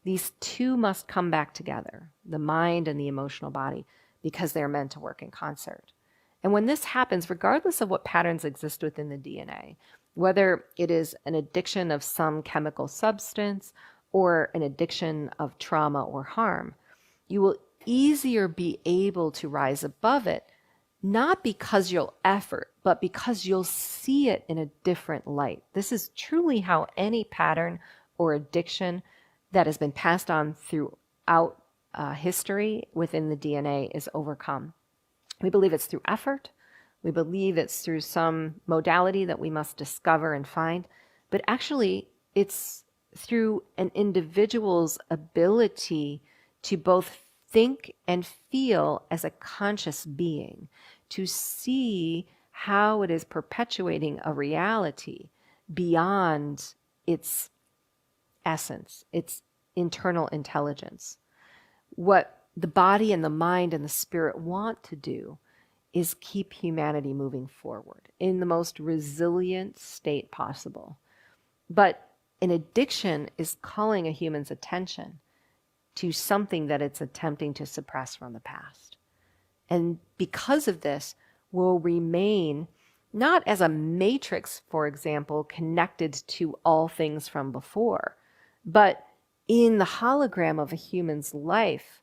These two must come back together, the mind and the emotional body, because they're meant to work in concert. And when this happens, regardless of what patterns exist within the DNA, whether it is an addiction of some chemical substance or an addiction of trauma or harm, you will easier be able to rise above it, not because you'll effort, but because you'll see it in a different light. This is truly how any pattern or addiction that has been passed on throughout history within the DNA is overcome. We believe it's through effort. We believe it's through some modality that we must discover and find. But actually, it's through an individual's ability to both think and feel as a conscious being, to see how it is perpetuating a reality beyond its essence, its internal intelligence. What the body and the mind and the spirit want to do is keep humanity moving forward in the most resilient state possible. But an addiction is calling a human's attention to something that it's attempting to suppress from the past. And because of this, will remain not as a matrix, for example, connected to all things from before, but in the hologram of a human's life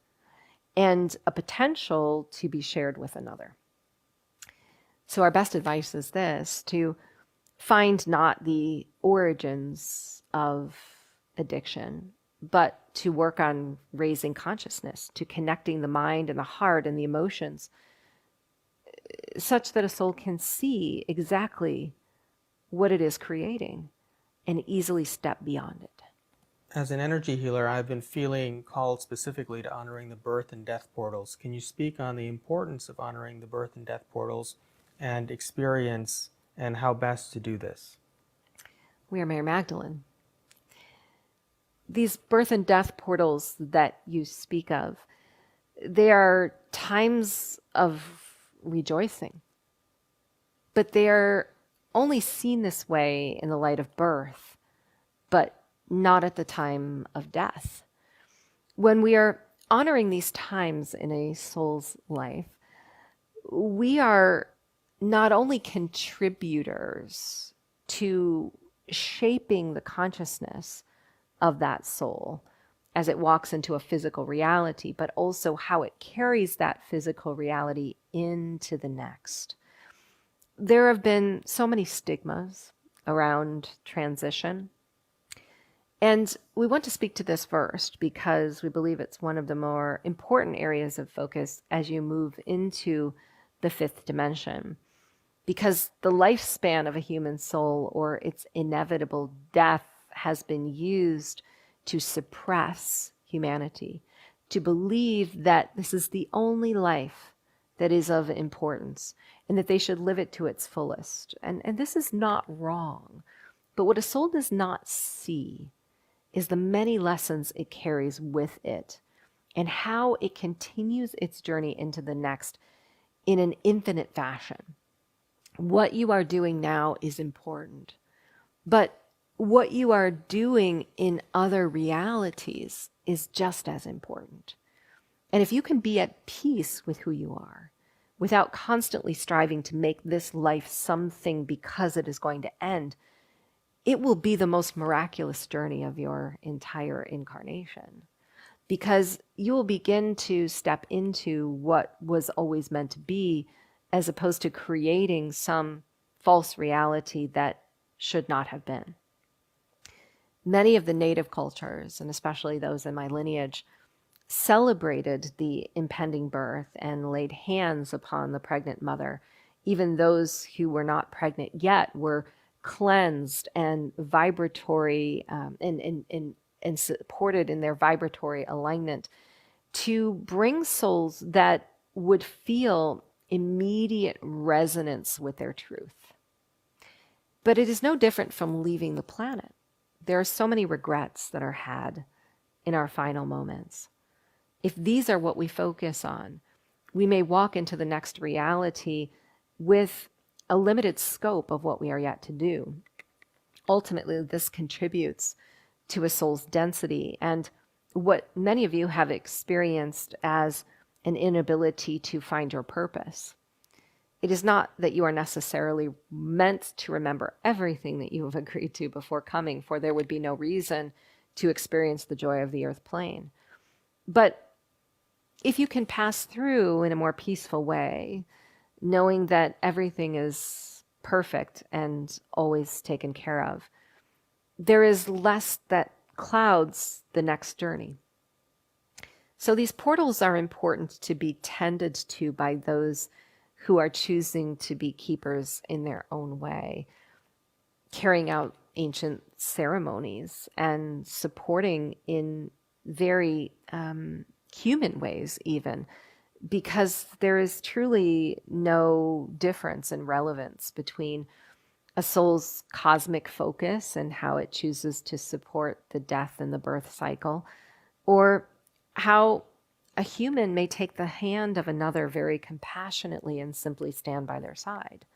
and a potential to be shared with another. So our best advice is this: to find not the origins of addiction, but to work on raising consciousness, to connecting the mind and the heart and the emotions, such that a soul can see exactly what it is creating and easily step beyond it. As an energy healer, I've been feeling called specifically to honoring the birth and death portals. Can you speak on the importance of honoring the birth and death portals and experience and how best to do this? We are Mary Magdalene. These birth and death portals that you speak of, they are times of rejoicing, but they are only seen this way in the light of birth, but not at the time of death. When we are honoring these times in a soul's life, we are not only contributors to shaping the consciousness of that soul as it walks into a physical reality, but also how it carries that physical reality into the next. There have been so many stigmas around transition, and we want to speak to this first because we believe it's one of the more important areas of focus as you move into the fifth dimension. Because the lifespan of a human soul, or its inevitable death, has been used to suppress humanity, to believe that this is the only life that is of importance, and that they should live it to its fullest. And this is not wrong. But what a soul does not see is the many lessons it carries with it and how it continues its journey into the next in an infinite fashion. What you are doing now is important, but what you are doing in other realities is just as important. And if you can be at peace with who you are, without constantly striving to make this life something because it is going to end, it will be the most miraculous journey of your entire incarnation. Because you will begin to step into what was always meant to be, as opposed to creating some false reality that should not have been. Many of the native cultures, and especially those in my lineage, celebrated the impending birth and laid hands upon the pregnant mother. Even those who were not pregnant yet were cleansed and vibratory and supported in their vibratory alignment to bring souls that would feel immediate resonance with their truth. But it is no different from leaving the planet. There are so many regrets that are had in our final moments. If these are what we focus on, we may walk into the next reality with a limited scope of what we are yet to do. Ultimately, this contributes to a soul's density and what many of you have experienced as an inability to find your purpose. It is not that you are necessarily meant to remember everything that you have agreed to before coming, for there would be no reason to experience the joy of the earth plane. But if you can pass through in a more peaceful way, knowing that everything is perfect and always taken care of, there is less that clouds the next journey. So these portals are important to be tended to by those who are choosing to be keepers in their own way, carrying out ancient ceremonies and supporting in very human ways even, because there is truly no difference in relevance between a soul's cosmic focus and how it chooses to support the death and the birth cycle, or how a human may take the hand of another very compassionately and simply stand by their side.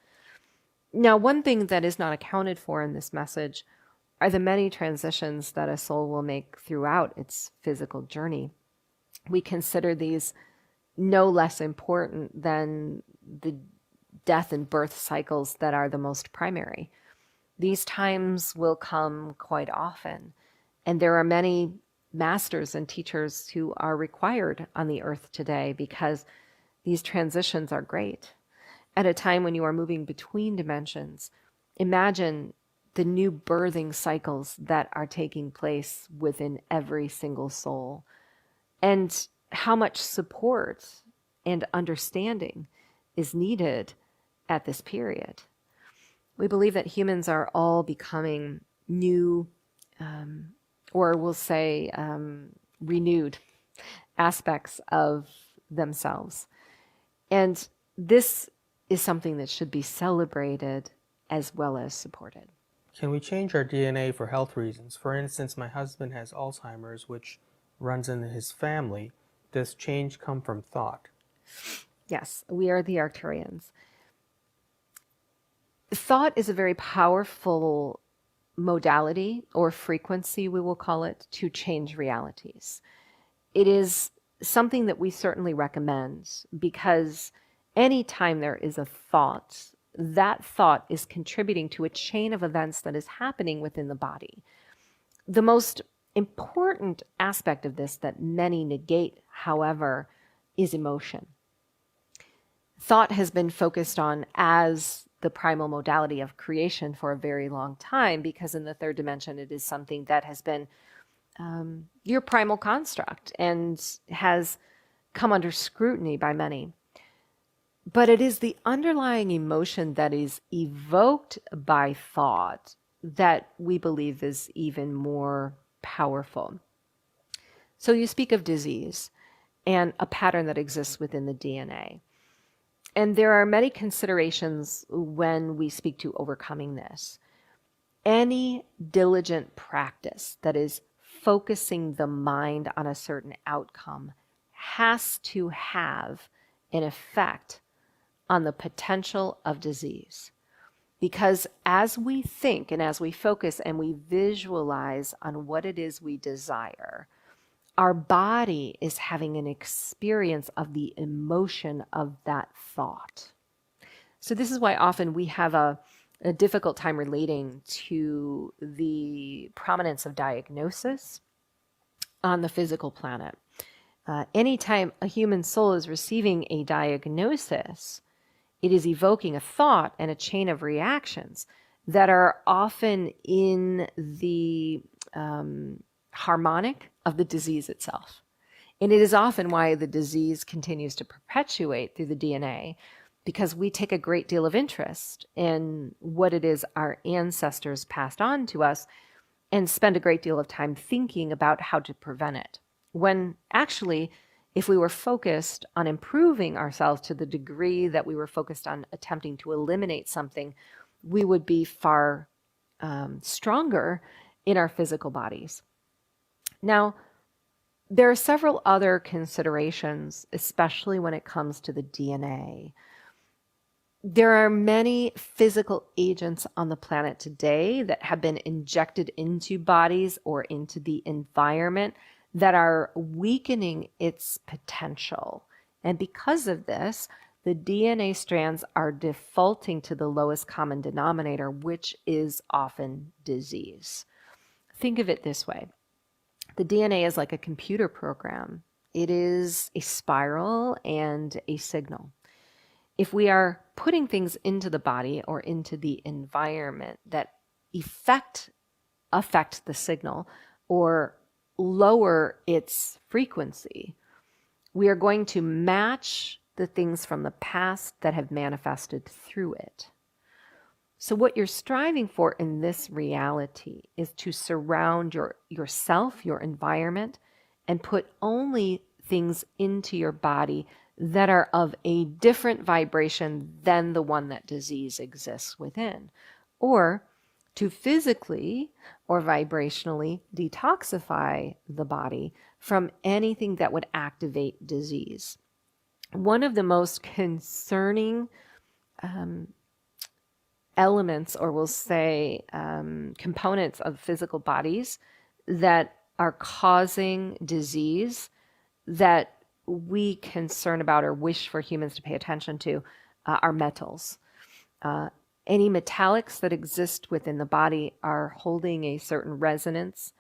Now, one thing that is not accounted for in this message are the many transitions that a soul will make throughout its physical journey. We consider these no less important than the death and birth cycles that are the most primary. These times will come quite often, and there are many masters and teachers who are required on the earth today because these transitions are great. At a time when you are moving between dimensions, imagine the new birthing cycles that are taking place within every single soul, and how much support and understanding is needed at this period. We believe that humans are all becoming new, or we'll say renewed aspects of themselves. And this is something that should be celebrated as well as supported. Can we change our DNA for health reasons? For instance, my husband has Alzheimer's, which runs in his family. Does change come from thought? Yes, we are the Arcturians. Thought is a very powerful modality or frequency, we will call it, to change realities. It is something that we certainly recommend because anytime there is a thought, that thought is contributing to a chain of events that is happening within the body. The most important aspect of this that many negate, however, is emotion. Thought has been focused on as the primal modality of creation for a very long time, because in the third dimension, it is something that has been your primal construct and has come under scrutiny by many. But it is the underlying emotion that is evoked by thought that we believe is even more powerful. So you speak of disease and a pattern that exists within the DNA. And there are many considerations when we speak to overcoming this. Any diligent practice that is focusing the mind on a certain outcome has to have an effect on the potential of disease. Because as we think and as we focus and we visualize on what it is we desire, our body is having an experience of the emotion of that thought. So this is why often we have a difficult time relating to the prominence of diagnosis on the physical planet. Anytime a human soul is receiving a diagnosis, it is evoking a thought and a chain of reactions that are often in the harmonic of the disease itself. And it is often why the disease continues to perpetuate through the DNA, because we take a great deal of interest in what it is our ancestors passed on to us and spend a great deal of time thinking about how to prevent it. When actually, if we were focused on improving ourselves to the degree that we were focused on attempting to eliminate something, we would be far stronger in our physical bodies. Now, there are several other considerations, especially when it comes to the DNA. There are many physical agents on the planet today that have been injected into bodies or into the environment that are weakening its potential. And because of this, the DNA strands are defaulting to the lowest common denominator, which is often disease. Think of it this way. The DNA is like a computer program. It is a spiral and a signal. If we are putting things into the body or into the environment that affect the signal or lower its frequency, we are going to match the things from the past that have manifested through it. So what you're striving for in this reality is to surround yourself, your environment, and put only things into your body that are of a different vibration than the one that disease exists within. Or to physically or vibrationally detoxify the body from anything that would activate disease. One of the most concerning elements, or we'll say components of physical bodies that are causing disease that we concern about or wish for humans to pay attention to are metals. Any metallics that exist within the body are holding a certain resonance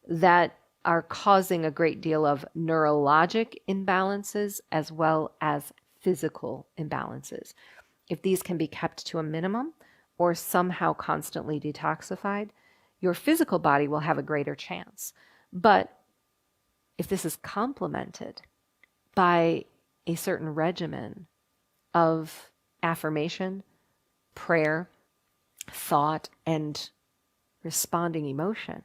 that are causing a great deal of neurologic imbalances as well as physical imbalances. If these can be kept to a minimum or somehow constantly detoxified, your physical body will have a greater chance. But if this is complemented by a certain regimen of affirmation, prayer, thought, and responding emotion,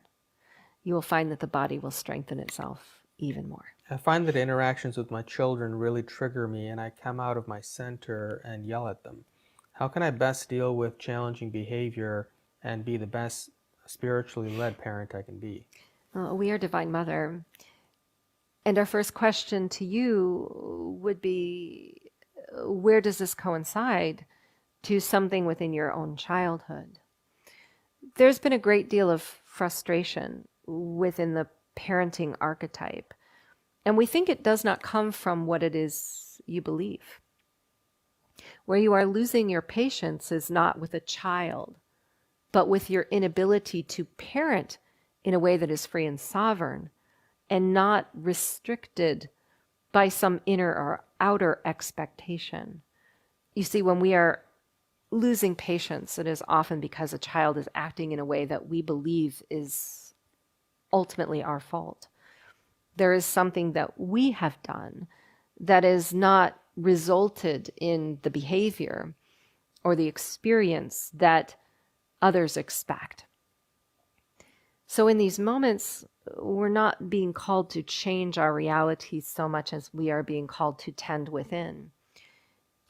you will find that the body will strengthen itself even more. I find that interactions with my children really trigger me, and I come out of my center and yell at them. How can I best deal with challenging behavior and be the best spiritually led parent I can be? We are Divine Mother. And our first question to you would be, where does this coincide to something within your own childhood? There's been a great deal of frustration within the parenting archetype, and we think it does not come from what it is you believe. Where you are losing your patience is not with a child, but with your inability to parent in a way that is free and sovereign and not restricted by some inner or outer expectation. You see, when we are losing patience, it is often because a child is acting in a way that we believe is ultimately our fault. There is something that we have done that has not resulted in the behavior or the experience that others expect. So in these moments, we're not being called to change our reality so much as we are being called to tend within,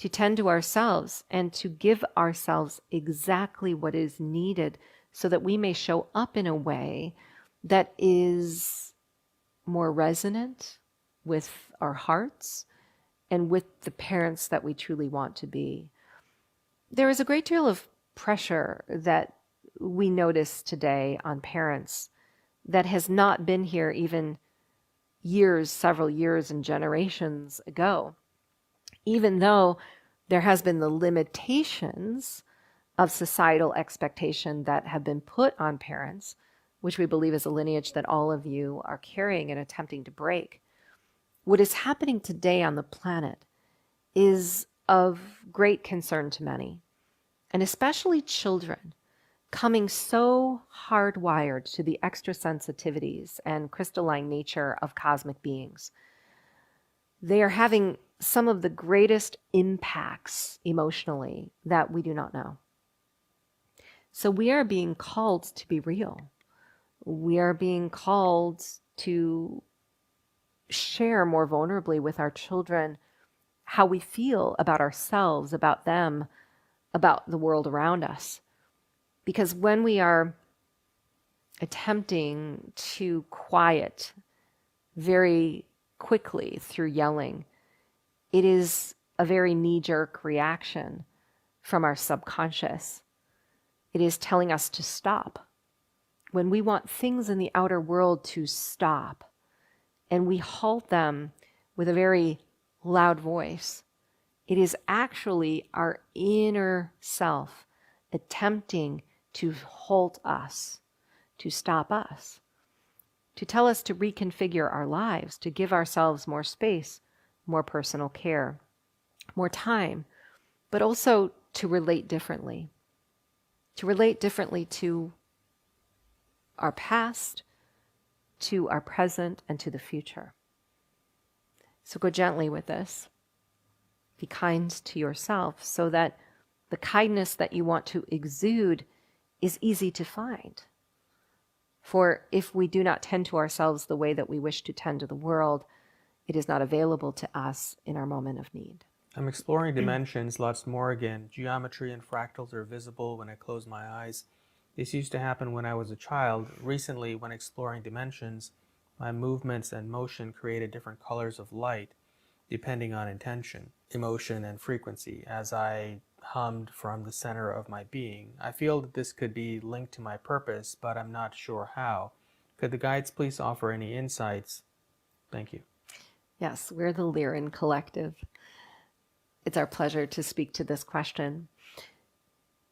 to tend to ourselves and to give ourselves exactly what is needed so that we may show up in a way that is more resonant with our hearts and with the parents that we truly want to be. There is a great deal of pressure that we notice today on parents that has not been here even years, several years and generations ago, even though there has been the limitations of societal expectation that have been put on parents, which we believe is a lineage that all of you are carrying and attempting to break. What is happening today on the planet is of great concern to many, and especially children, coming so hardwired to the extra sensitivities and crystalline nature of cosmic beings. They are having some of the greatest impacts emotionally that we do not know. So we are being called to be real. We are being called to share more vulnerably with our children how we feel about ourselves, about them, about the world around us. Because when we are attempting to quiet very quickly through yelling, it is a very knee-jerk reaction from our subconscious. It is telling us to stop. When we want things in the outer world to stop, and we halt them with a very loud voice, it is actually our inner self attempting to halt us, to stop us, to tell us to reconfigure our lives, to give ourselves more space, more personal care, more time, but also to relate differently to our past, to our present, and to the future. So go gently with this. Be kind to yourself so that the kindness that you want to exude is easy to find. For if we do not tend to ourselves the way that we wish to tend to the world, it is not available to us in our moment of need. I'm exploring dimensions lots more again. Geometry and fractals are visible when I close my eyes. This used to happen when I was a child. Recently, when exploring dimensions, my movements and motion created different colors of light, depending on intention, emotion, and frequency, as I hummed from the center of my being. I feel that this could be linked to my purpose, but I'm not sure how. Could the guides please offer any insights? Thank you. Yes, we're the Lyran Collective. It's our pleasure to speak to this question.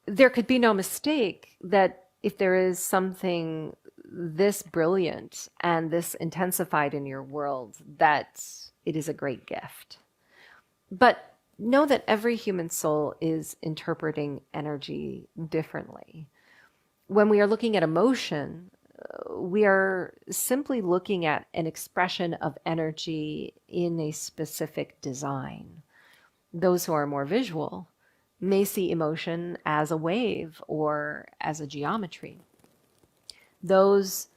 There could be no mistake that if there is something this brilliant and this intensified in your world, that it is a great gift. But know that every human soul is interpreting energy differently. When we are looking at emotion, we are simply looking at an expression of energy in a specific design. Those who are more visual may see emotion as a wave or as a geometry. Those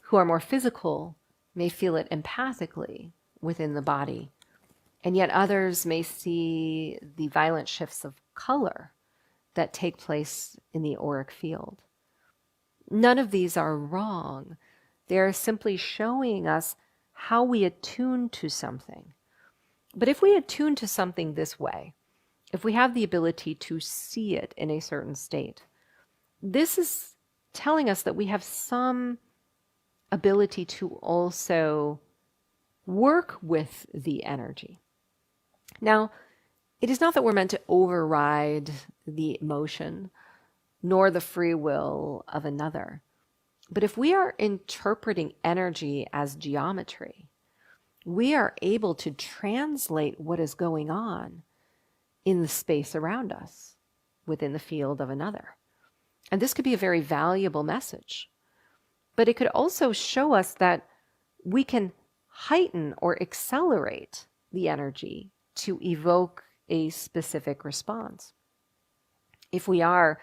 who are more physical may feel it empathically within the body. And yet others may see the violent shifts of color that take place in the auric field. None of these are wrong. They are simply showing us how we attune to something. But if we attune to something this way, if we have the ability to see it in a certain state, this is telling us that we have some ability to also work with the energy. Now, it is not that we're meant to override the emotion, nor the free will of another. But if we are interpreting energy as geometry, we are able to translate what is going on in the space around us within the field of another. And this could be a very valuable message. But it could also show us that we can heighten or accelerate the energy to evoke a specific response. If we are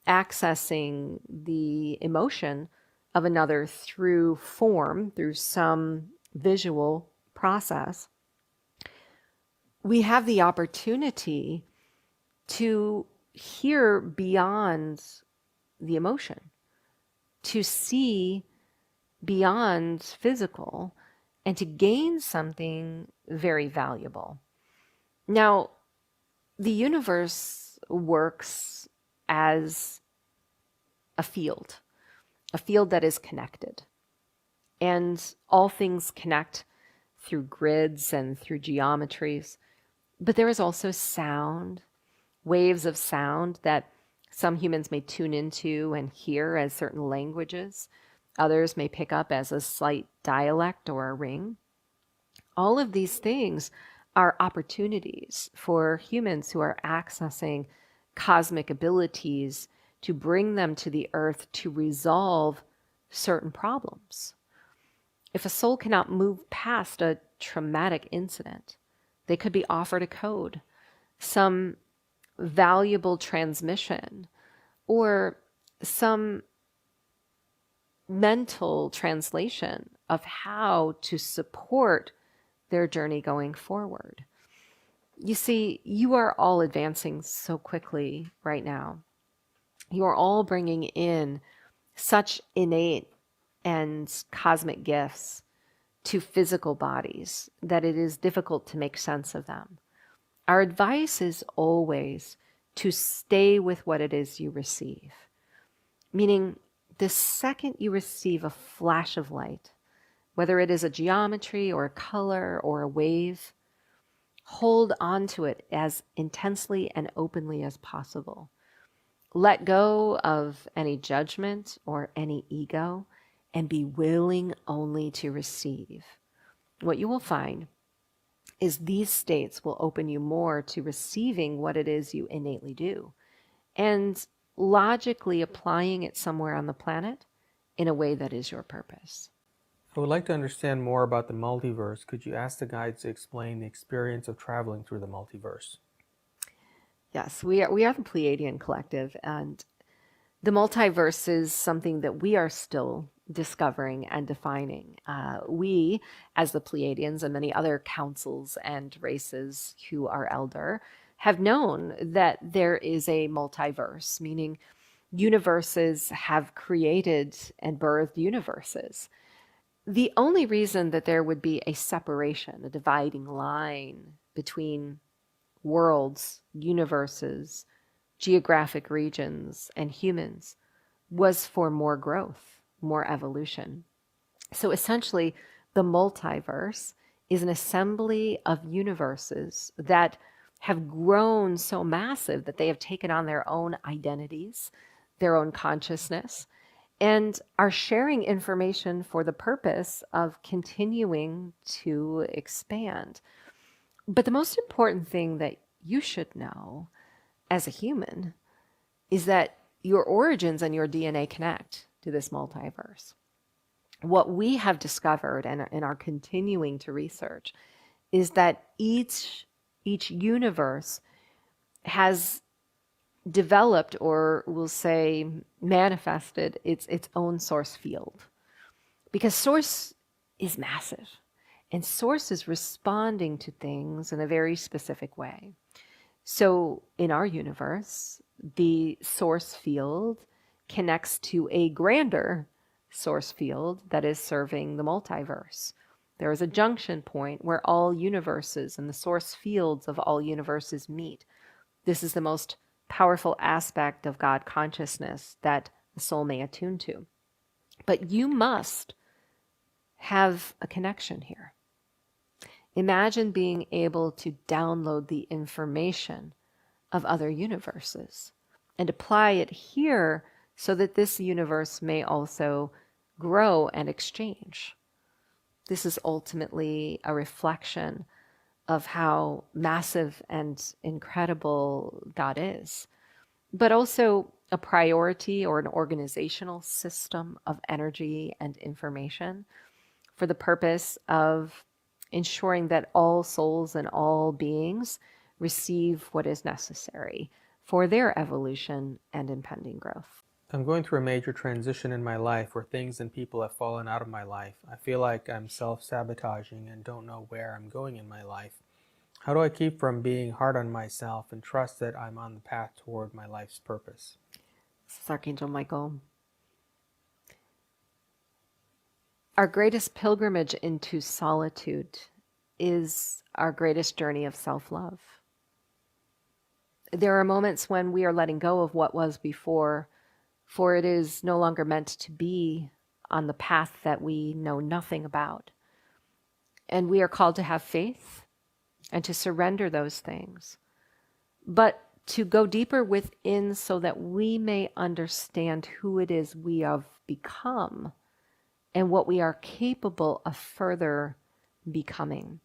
accessing the emotion of another through form, through some visual process, we have the opportunity to hear beyond the emotion, to see beyond physical, and to gain something very valuable. Now, the universe works as a field that is connected. And all things connect through grids and through geometries. But there is also sound, waves of sound that some humans may tune into and hear as certain languages. Others may pick up as a slight dialect or a ring. All of these things are opportunities for humans who are accessing cosmic abilities to bring them to the earth to resolve certain problems. If a soul cannot move past a traumatic incident, they could be offered a code, some valuable transmission, or some mental translation of how to support their journey going forward. You see, you are all advancing so quickly right now. You are all bringing in such innate and cosmic gifts to physical bodies that it is difficult to make sense of them. Our advice is always to stay with what it is you receive. Meaning, the second you receive a flash of light, whether it is a geometry or a color or a wave, hold on to it as intensely and openly as possible. Let go of any judgment or any ego and be willing only to receive. What you will find is these states will open you more to receiving what it is you innately do and logically applying it somewhere on the planet in a way that is your purpose. I would like to understand more about the multiverse. Could you ask the guides to explain the experience of traveling through the multiverse? Yes, we are the Pleiadian Collective, and the multiverse is something that we are still discovering and defining. We, as the Pleiadians and many other councils and races who are elder, have known that there is a multiverse, meaning universes have created and birthed universes. The only reason that there would be a separation, a dividing line between worlds, universes, geographic regions, and humans was for more growth, more evolution. So essentially, the multiverse is an assembly of universes that have grown so massive that they have taken on their own identities, their own consciousness, and are sharing information for the purpose of continuing to expand. But the most important thing that you should know as a human is that your origins and your DNA connect to this multiverse. What we have discovered and are continuing to research is that each universe has developed, or we'll say manifested, its own source field. Because source is massive, and source is responding to things in a very specific way. So in our universe, the source field connects to a grander source field that is serving the multiverse. There is a junction point where all universes and the source fields of all universes meet. This is the most powerful aspect of God consciousness that the soul may attune to. But you must have a connection here. Imagine being able to download the information of other universes and apply it here so that this universe may also grow and exchange. This is ultimately a reflection of how massive and incredible God is, but also a priority or an organizational system of energy and information for the purpose of ensuring that all souls and all beings receive what is necessary for their evolution and impending growth. I'm going through a major transition in my life where things and people have fallen out of my life. I feel like I'm self-sabotaging and don't know where I'm going in my life. How do I keep from being hard on myself and trust that I'm on the path toward my life's purpose? This is Archangel Michael. Our greatest pilgrimage into solitude is our greatest journey of self-love. There are moments when we are letting go of what was before, for it is no longer meant to be on the path that we know nothing about. And we are called to have faith and to surrender those things, but to go deeper within so that we may understand who it is we have become and what we are capable of further becoming.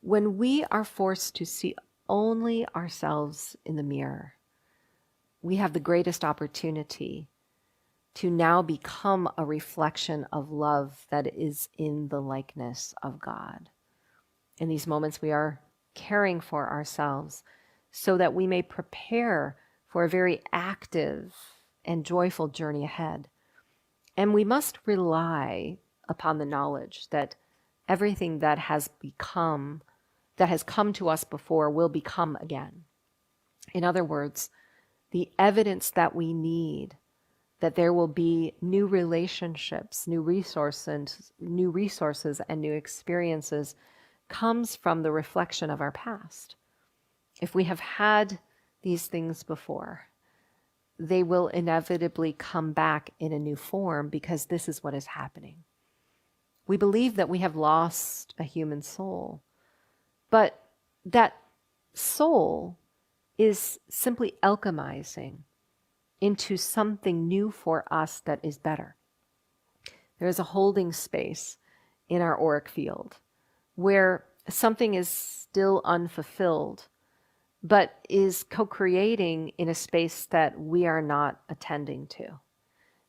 When we are forced to see only ourselves in the mirror, we have the greatest opportunity to now become a reflection of love that is in the likeness of God. In these moments, we are caring for ourselves so that we may prepare for a very active and joyful journey ahead. And we must rely upon the knowledge that everything that has come to us before will become again. In other words, the evidence that we need that there will be new relationships, new resources, and new experiences comes from the reflection of our past. If we have had these things before, they will inevitably come back in a new form because this is what is happening. We believe that we have lost a human soul, but that soul is simply alchemizing into something new for us that is better. There is a holding space in our auric field where something is still unfulfilled, but is co-creating in a space that we are not attending to.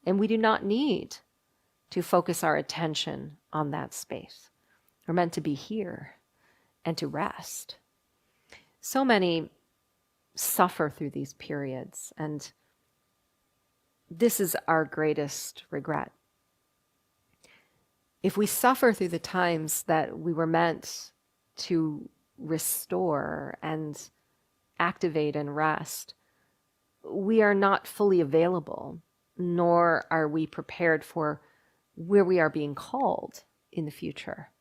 And we do not need to focus our attention on that space. We're meant to be here and to rest. So many suffer through these periods, and this is our greatest regret. If we suffer through the times that we were meant to restore and activate and rest, we are not fully available, nor are we prepared for where we are being called in the future.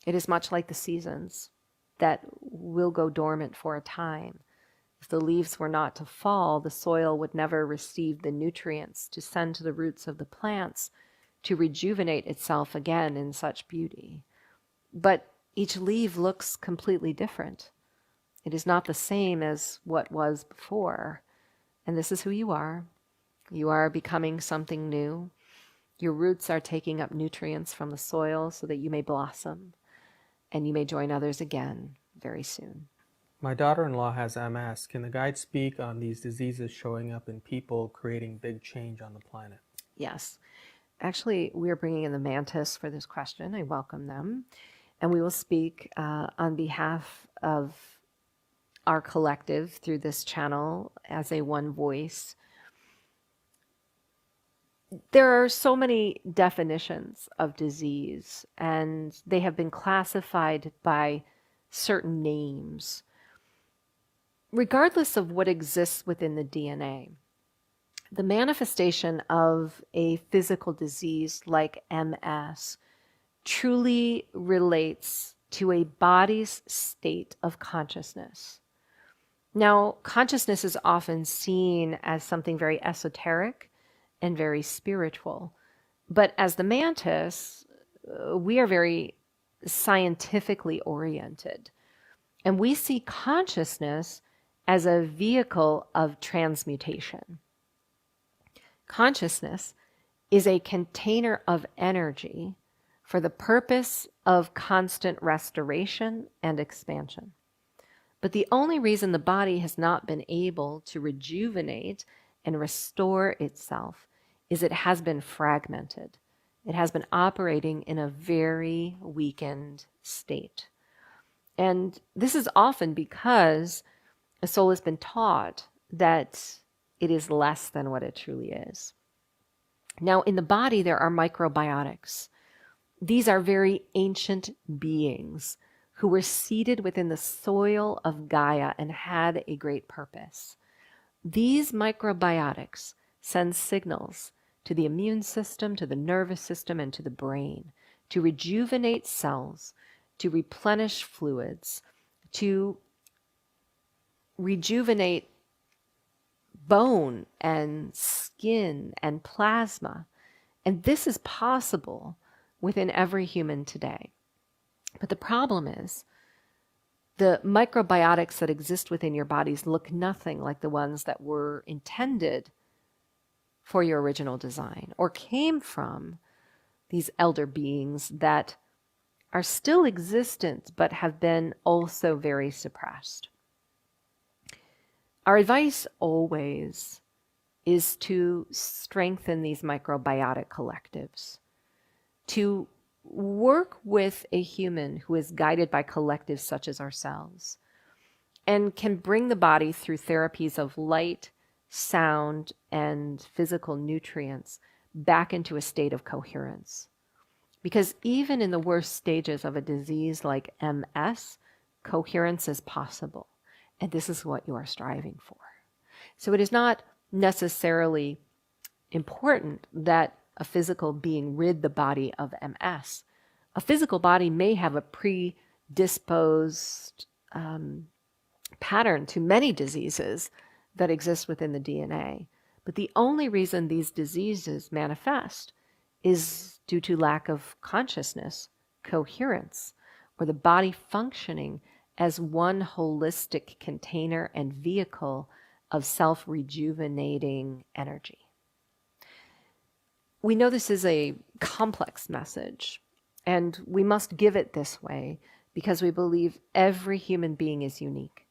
It is much like the seasons that will go dormant for a time. If the leaves were not to fall, the soil would never receive the nutrients to send to the roots of the plants to rejuvenate itself again in such beauty. But each leaf looks completely different. It is not the same as what was before. And this is who you are. You are becoming something new. Your roots are taking up nutrients from the soil so that you may blossom and you may join others again very soon. My daughter-in-law has MS. Can the guide speak on these diseases showing up in people, creating big change on the planet? Yes. Actually, we are bringing in the mantis for this question. I welcome them. And we will speak on behalf of our collective through this channel as a one voice. There are so many definitions of disease, and they have been classified by certain names. Regardless of what exists within the DNA, the manifestation of a physical disease like MS truly relates to a body's state of consciousness. Now, consciousness is often seen as something very esoteric and very spiritual, but as the mantis, we are very scientifically oriented, and we see consciousness as a vehicle of transmutation. Consciousness is a container of energy for the purpose of constant restoration and expansion. But the only reason the body has not been able to rejuvenate and restore itself is it has been fragmented. It has been operating in a very weakened state. And this is often because a soul has been taught that it is less than what it truly is. Now, in the body, there are microbiotics. These are very ancient beings who were seated within the soil of Gaia and had a great purpose. These microbiotics send signals to the immune system, to the nervous system, and to the brain to rejuvenate cells, to replenish fluids, to rejuvenate bone and skin and plasma. And this is possible within every human today. But the problem is the microbiotics that exist within your bodies look nothing like the ones that were intended for your original design or came from these elder beings that are still existent but have been also very suppressed. Our advice always is to strengthen these microbiotic collectives, to work with a human who is guided by collectives such as ourselves and can bring the body through therapies of light, sound, and physical nutrients back into a state of coherence. Because even in the worst stages of a disease like MS, coherence is possible. And this is what you are striving for. So it is not necessarily important that a physical being rid the body of MS. A physical body may have a predisposed pattern to many diseases that exist within the DNA. But the only reason these diseases manifest is due to lack of consciousness, coherence, or the body functioning as one holistic container and vehicle of self-rejuvenating energy. We know this is a complex message, and we must give it this way because we believe every human being is unique.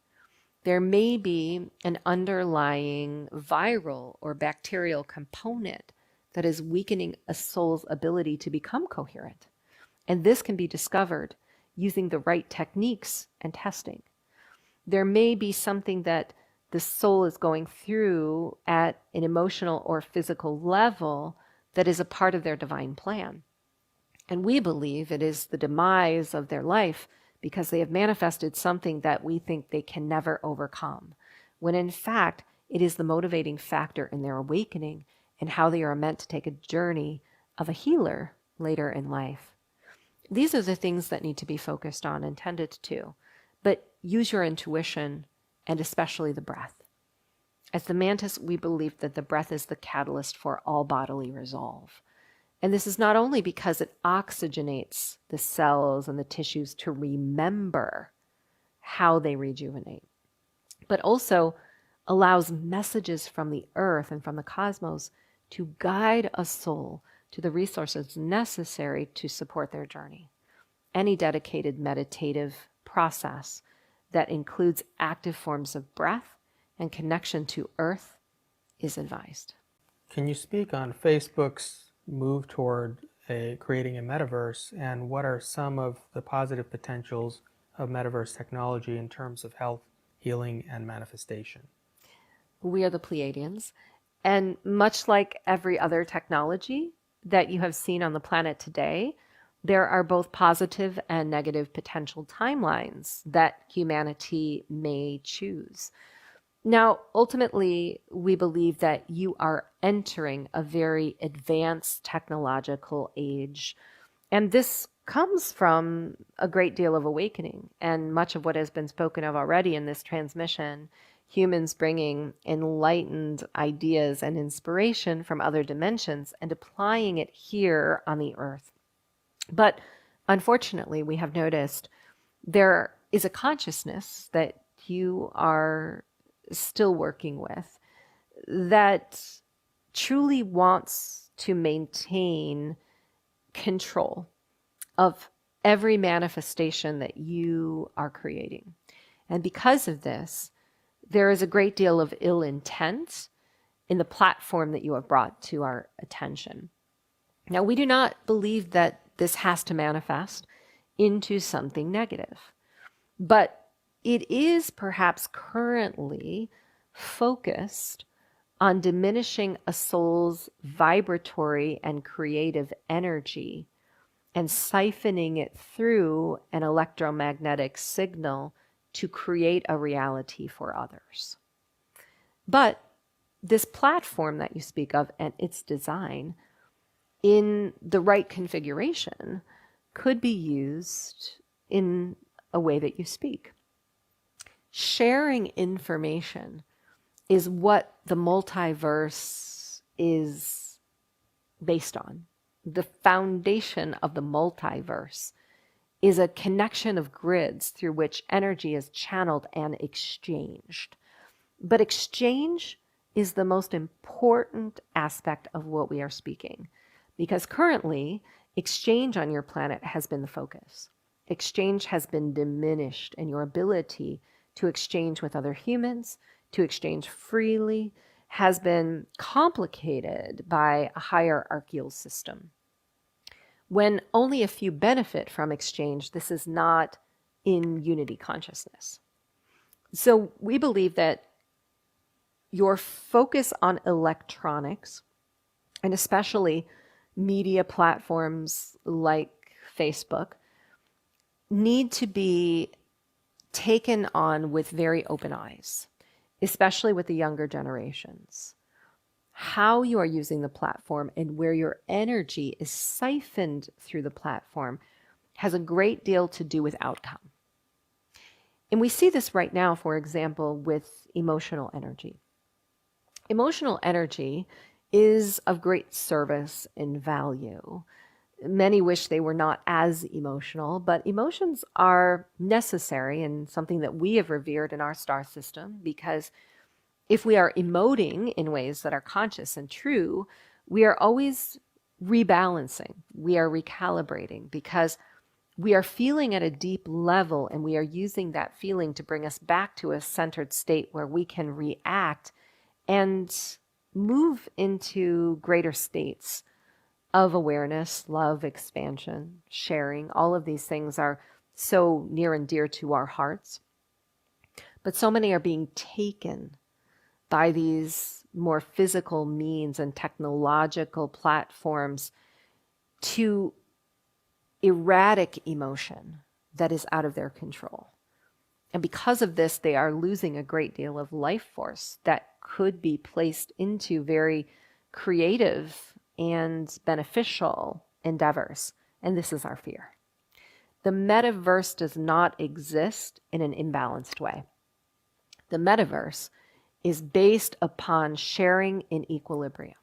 There may be an underlying viral or bacterial component that is weakening a soul's ability to become coherent, and this can be discovered using the right techniques and testing. There may be something that the soul is going through at an emotional or physical level that is a part of their divine plan. And we believe it is the demise of their life because they have manifested something that we think they can never overcome, when in fact, it is the motivating factor in their awakening and how they are meant to take a journey of a healer later in life. These are the things that need to be focused on and tended to, but use your intuition and especially the breath. As the mantis, we believe that the breath is the catalyst for all bodily resolve. And this is not only because it oxygenates the cells and the tissues to remember how they rejuvenate, but also allows messages from the earth and from the cosmos to guide a soul to the resources necessary to support their journey. Any dedicated meditative process that includes active forms of breath and connection to earth is advised. Can you speak on Facebook's move toward creating a metaverse, and what are some of the positive potentials of metaverse technology in terms of health, healing, and manifestation? We are the Pleiadians, and much like every other technology that you have seen on the planet today, there are both positive and negative potential timelines that humanity may choose. Now, ultimately, we believe that you are entering a very advanced technological age, and this comes from a great deal of awakening and much of what has been spoken of already in this transmission, humans bringing enlightened ideas and inspiration from other dimensions and applying it here on the earth. But unfortunately, we have noticed there is a consciousness that you are still working with that truly wants to maintain control of every manifestation that you are creating. And because of this, there is a great deal of ill intent in the platform that you have brought to our attention. Now, we do not believe that this has to manifest into something negative, but it is perhaps currently focused on diminishing a soul's vibratory and creative energy and siphoning it through an electromagnetic signal to create a reality for others. But this platform that you speak of and its design, in the right configuration, could be used in a way that you speak. Sharing information is what the multiverse is based on. The foundation of the multiverse is a connection of grids through which energy is channeled and exchanged. But exchange is the most important aspect of what we are speaking, because currently exchange on your planet has been the focus. Exchange has been diminished, and your ability to exchange with other humans, to exchange freely, has been complicated by a hierarchical system. When only a few benefit from exchange, this is not in unity consciousness. So we believe that your focus on electronics, and especially media platforms like Facebook, need to be taken on with very open eyes, especially with the younger generations. How you are using the platform and where your energy is siphoned through the platform has a great deal to do with outcome. And we see this right now, for example, with emotional energy. Emotional energy is of great service and value. Many wish they were not as emotional, but emotions are necessary and something that we have revered in our star system, because if we are emoting in ways that are conscious and true, we are always rebalancing, we are recalibrating, because we are feeling at a deep level and we are using that feeling to bring us back to a centered state where we can react and move into greater states of awareness, love, expansion, sharing. All of these things are so near and dear to our hearts. But so many are being taken by these more physical means and technological platforms to erratic emotion that is out of their control. And because of this, they are losing a great deal of life force that could be placed into very creative and beneficial endeavors. And this is our fear. The metaverse does not exist in an imbalanced way. The metaverse is based upon sharing in equilibrium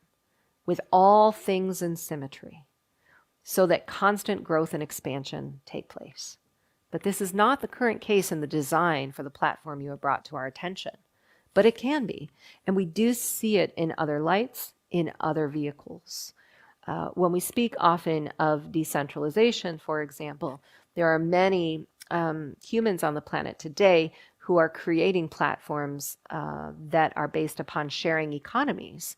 with all things in symmetry, so that constant growth and expansion take place. But this is not the current case in the design for the platform you have brought to our attention. But it can be. And we do see it in other lights, in other vehicles. When we speak often of decentralization, for example, there are many humans on the planet today who are creating platforms that are based upon sharing economies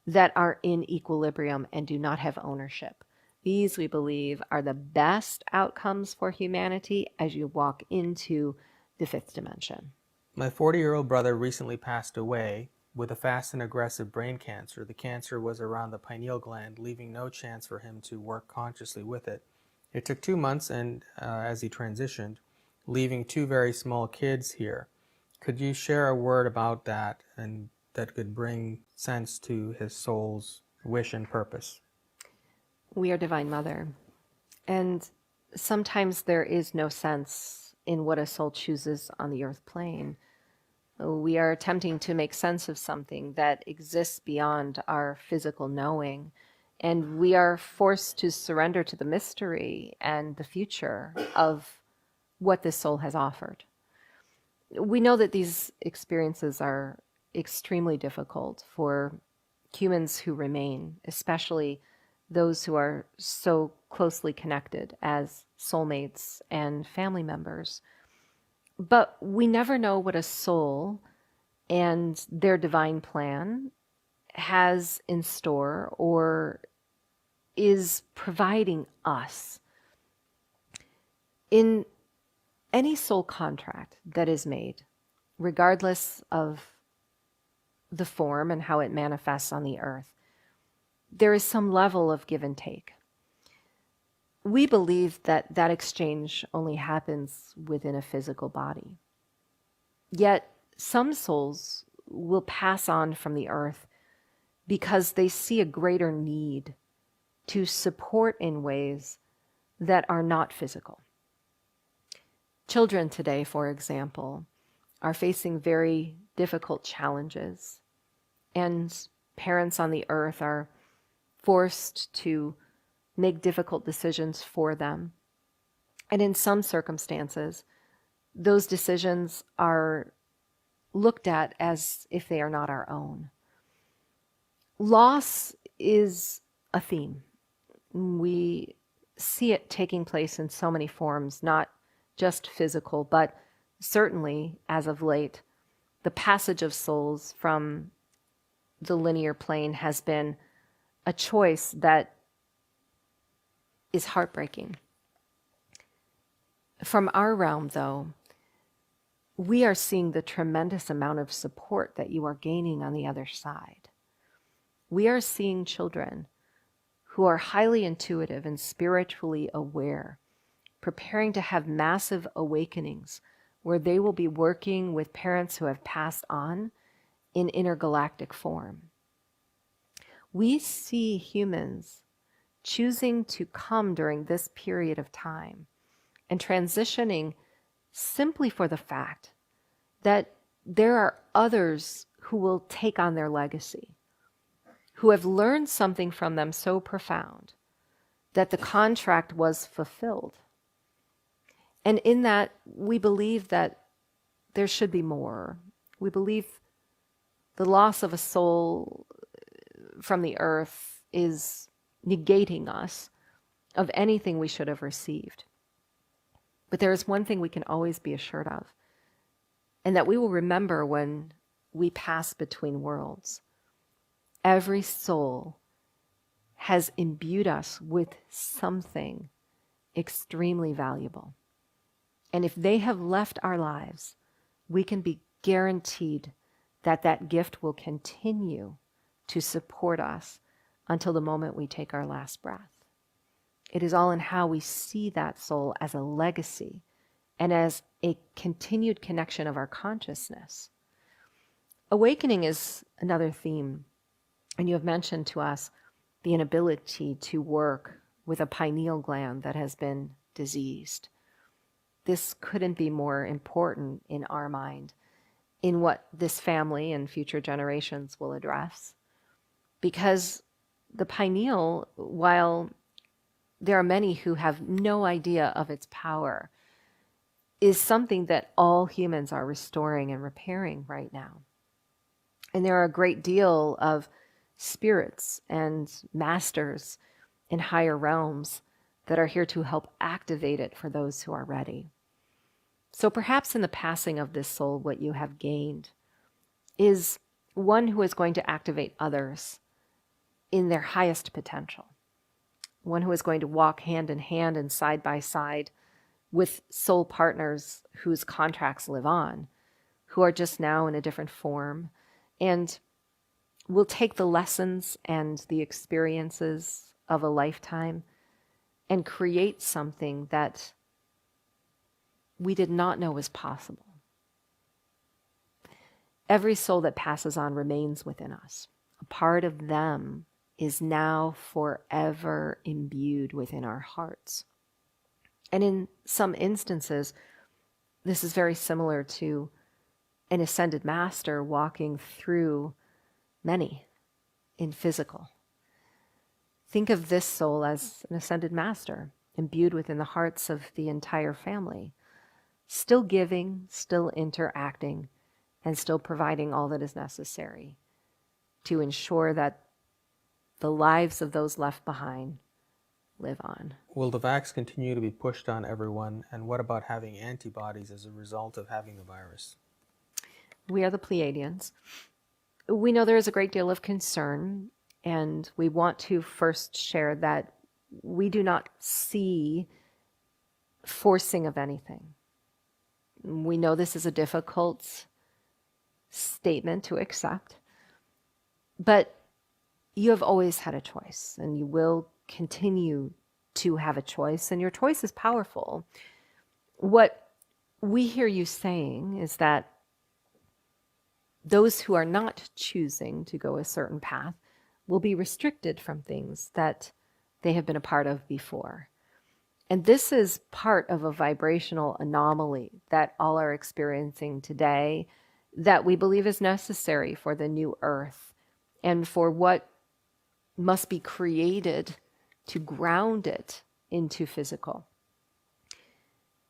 that are in equilibrium and do not have ownership. These, we believe, are the best outcomes for humanity as you walk into the fifth dimension. My 40-year-old brother recently passed away with a fast and aggressive brain cancer. The cancer was around the pineal gland, leaving no chance for him to work consciously with it. It took 2 months and as he transitioned, leaving 2 very small kids here. Could you share a word about that, and that could bring sense to his soul's wish and purpose? We are Divine Mother, and sometimes there is no sense in what a soul chooses on the earth plane. We are attempting to make sense of something that exists beyond our physical knowing, and we are forced to surrender to the mystery and the future of what this soul has offered. We know that these experiences are extremely difficult for humans who remain, especially those who are so closely connected as soulmates and family members. But we never know what a soul and their divine plan has in store or is providing us. In any soul contract that is made, regardless of the form and how it manifests on the earth, there is some level of give and take. We believe that that exchange only happens within a physical body. Yet some souls will pass on from the earth because they see a greater need to support in ways that are not physical. Children today, for example, are facing very difficult challenges, and parents on the earth are forced to make difficult decisions for them. And in some circumstances, those decisions are looked at as if they are not our own. Loss is a theme. We see it taking place in so many forms, not just physical, but certainly, as of late, the passage of souls from the linear plane has been a choice that is heartbreaking. From our realm, though, we are seeing the tremendous amount of support that you are gaining on the other side. We are seeing children who are highly intuitive and spiritually aware, preparing to have massive awakenings where they will be working with parents who have passed on in intergalactic form. We see humans choosing to come during this period of time and transitioning simply for the fact that there are others who will take on their legacy, who have learned something from them so profound that the contract was fulfilled. And in that, we believe that there should be more. We believe the loss of a soul from the earth is negating us of anything we should have received. But there is one thing we can always be assured of, and that we will remember when we pass between worlds. Every soul has imbued us with something extremely valuable. And if they have left our lives, we can be guaranteed that that gift will continue to support us until the moment we take our last breath. It is all in how we see that soul as a legacy and as a continued connection of our consciousness. Awakening is another theme. And you have mentioned to us the inability to work with a pineal gland that has been diseased. This couldn't be more important in our mind, in what this family and future generations will address. Because the pineal, while there are many who have no idea of its power, is something that all humans are restoring and repairing right now. And there are a great deal of spirits and masters in higher realms that are here to help activate it for those who are ready. So perhaps in the passing of this soul, what you have gained is one who is going to activate others in their highest potential. One who is going to walk hand in hand and side by side with soul partners whose contracts live on, who are just now in a different form, and will take the lessons and the experiences of a lifetime and create something that we did not know was possible. Every soul that passes on remains within us. A part of them is now forever imbued within our hearts. And in some instances, this is very similar to an ascended master walking through many in physical. Think of this soul as an ascended master, imbued within the hearts of the entire family, still giving, still interacting, and still providing all that is necessary to ensure that the lives of those left behind live on. Will the vax continue to be pushed on everyone? And what about having antibodies as a result of having the virus? We are the Pleiadians. We know there is a great deal of concern, and we want to first share that we do not see forcing of anything. We know this is a difficult statement to accept, but you have always had a choice, and you will continue to have a choice, and your choice is powerful. What we hear you saying is that those who are not choosing to go a certain path will be restricted from things that they have been a part of before. And this is part of a vibrational anomaly that all are experiencing today that we believe is necessary for the new earth and for what must be created to ground it into physical.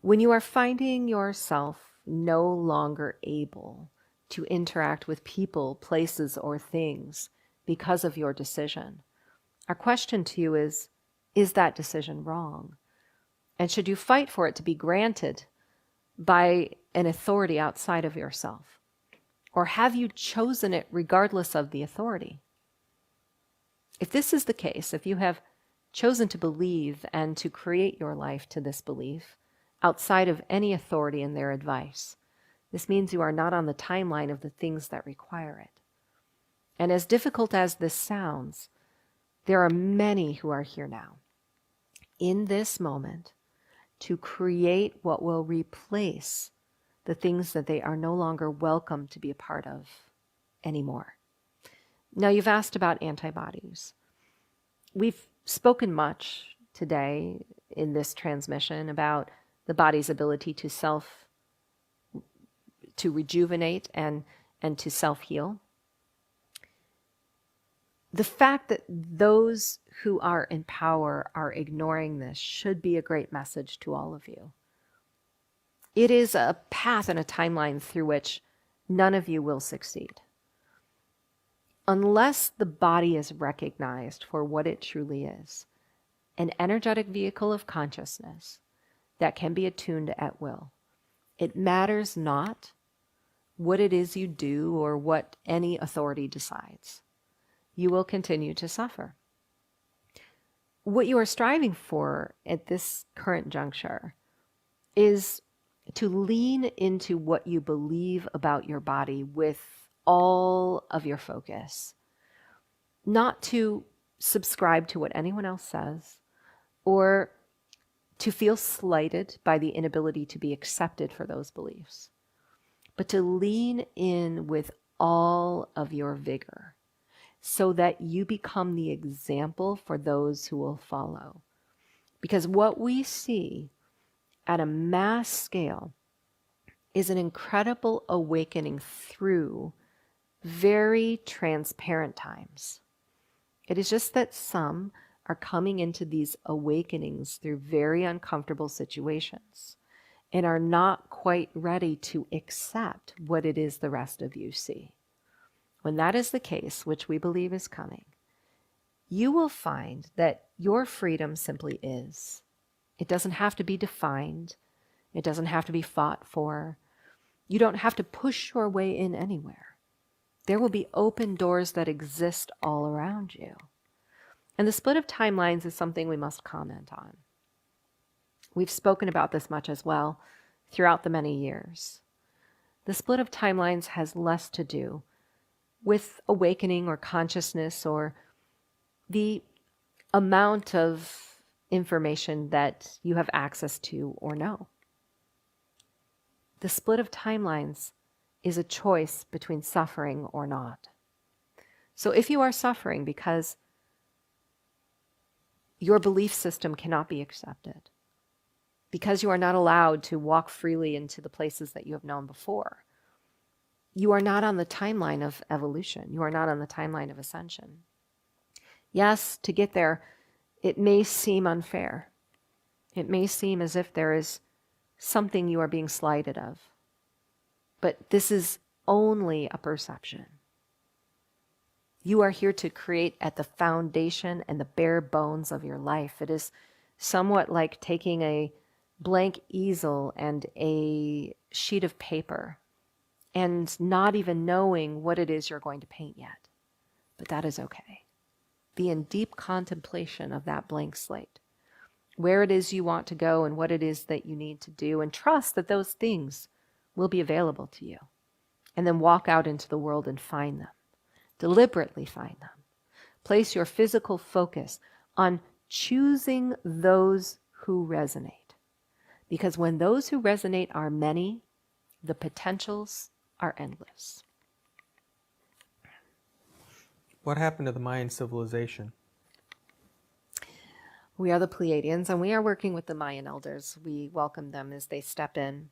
When you are finding yourself no longer able to interact with people, places, or things because of your decision, our question to you is that decision wrong? And should you fight for it to be granted by an authority outside of yourself? Or have you chosen it regardless of the authority? If this is the case, if you have chosen to believe and to create your life to this belief outside of any authority and their advice, this means you are not on the timeline of the things that require it. And as difficult as this sounds, there are many who are here now, in this moment, to create what will replace the things that they are no longer welcome to be a part of anymore. Now, you've asked about antibodies. We've spoken much today in this transmission about the body's ability to rejuvenate and to self-heal. The fact that those who are in power are ignoring this should be a great message to all of you. It is a path and a timeline through which none of you will succeed. Unless the body is recognized for what it truly is, an energetic vehicle of consciousness that can be attuned at will. It matters not what it is you do or what any authority decides. You will continue to suffer. What you are striving for at this current juncture is to lean into what you believe about your body with all of your focus, not to subscribe to what anyone else says or to feel slighted by the inability to be accepted for those beliefs, but to lean in with all of your vigor so that you become the example for those who will follow. Because what we see at a mass scale is an incredible awakening through very transparent times. It is just that some are coming into these awakenings through very uncomfortable situations and are not quite ready to accept what it is the rest of you see. When that is the case, which we believe is coming, you will find that your freedom simply is. It doesn't have to be defined. It doesn't have to be fought for. You don't have to push your way in anywhere. There will be open doors that exist all around you. And the split of timelines is something we must comment on. We've spoken about this much as well throughout the many years. The split of timelines has less to do with awakening or consciousness or the amount of information that you have access to or know. The split of timelines is a choice between suffering or not. So if you are suffering because your belief system cannot be accepted, because you are not allowed to walk freely into the places that you have known before, you are not on the timeline of evolution. You are not on the timeline of ascension. Yes, to get there, it may seem unfair. It may seem as if there is something you are being slighted of. But this is only a perception. You are here to create at the foundation and the bare bones of your life. It is somewhat like taking a blank easel and a sheet of paper and not even knowing what it is you're going to paint yet. But that is okay. Be in deep contemplation of that blank slate, where it is you want to go and what it is that you need to do, and trust that those things will be available to you. And then walk out into the world and find them. Deliberately find them. Place your physical focus on choosing those who resonate. Because when those who resonate are many, the potentials are endless. What happened to the Mayan civilization? We are the Pleiadians, and we are working with the Mayan elders. We welcome them as they step in.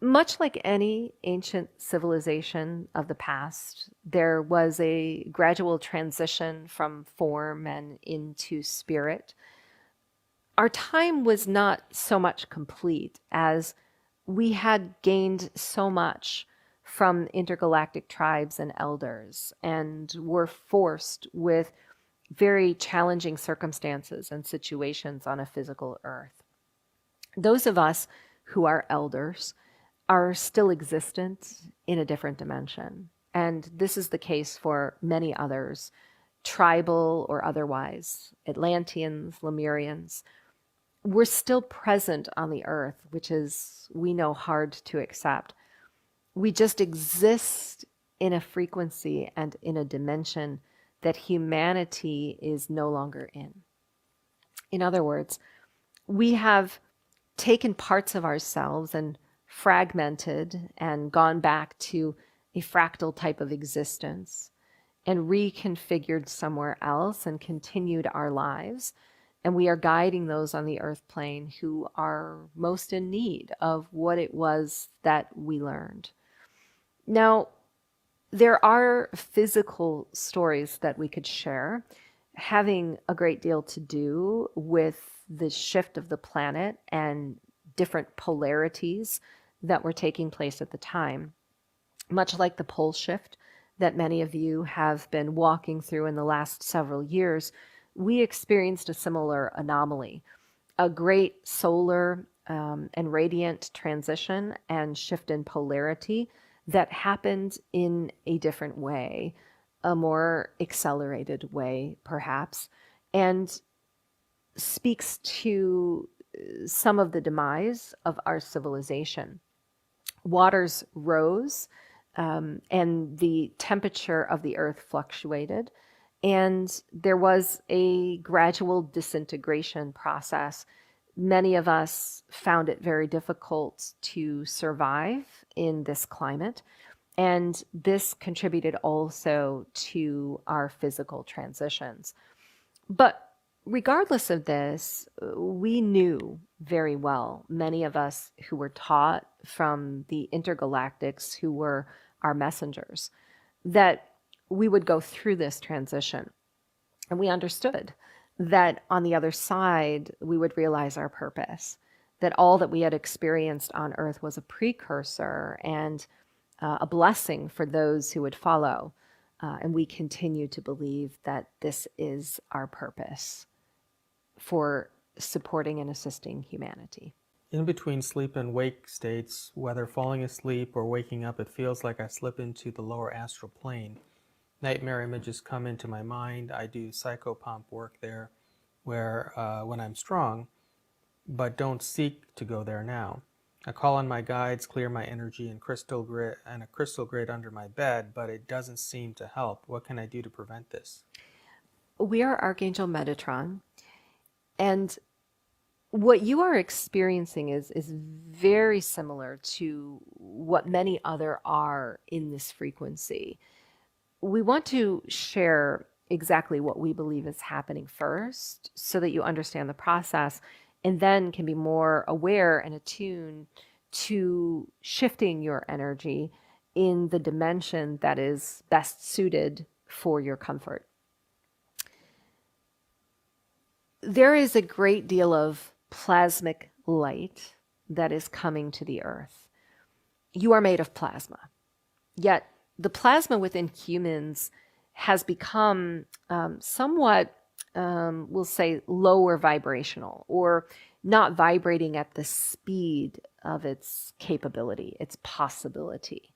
Much like any ancient civilization of the past, there was a gradual transition from form and into spirit. Our time was not so much complete as we had gained so much from intergalactic tribes and elders and were forced with very challenging circumstances and situations on a physical earth. Those of us who are elders are still existent in a different dimension. And this is the case for many others, tribal or otherwise, Atlanteans, Lemurians. We're still present on the earth, which is, we know, hard to accept. We just exist in a frequency and in a dimension that humanity is no longer in. In other words, we have taken parts of ourselves and fragmented and gone back to a fractal type of existence and reconfigured somewhere else and continued our lives. And we are guiding those on the earth plane who are most in need of what it was that we learned. Now, there are physical stories that we could share, having a great deal to do with the shift of the planet and different polarities that were taking place at the time. Much like the pole shift that many of you have been walking through in the last several years, we experienced a similar anomaly, a great solar and radiant transition and shift in polarity that happened in a different way, a more accelerated way, perhaps, and speaks to some of the demise of our civilization. Waters rose, and the temperature of the earth fluctuated, and there was a gradual disintegration process. Many of us found it very difficult to survive in this climate, and this contributed also to our physical transitions. But regardless of this, we knew very well, many of us who were taught from the intergalactics who were our messengers, that we would go through this transition. And we understood that on the other side, we would realize our purpose, that all that we had experienced on earth was a precursor and a blessing for those who would follow. And we continue to believe that this is our purpose for supporting and assisting humanity. In between sleep and wake states, whether falling asleep or waking up, it feels like I slip into the lower astral plane. Nightmare images come into my mind. I do psychopomp work there where when I'm strong, but don't seek to go there now. I call on my guides, clear my energy and a crystal grid under my bed, but it doesn't seem to help. What can I do to prevent this? We are Archangel Metatron, and what you are experiencing is very similar to what many other are in this frequency. We want to share exactly what we believe is happening first so that you understand the process and then can be more aware and attuned to shifting your energy in the dimension that is best suited for your comfort. There is a great deal of plasmic light that is coming to the earth. You are made of plasma, yet the plasma within humans has become somewhat, we'll say, lower vibrational or not vibrating at the speed of its capability, its possibility.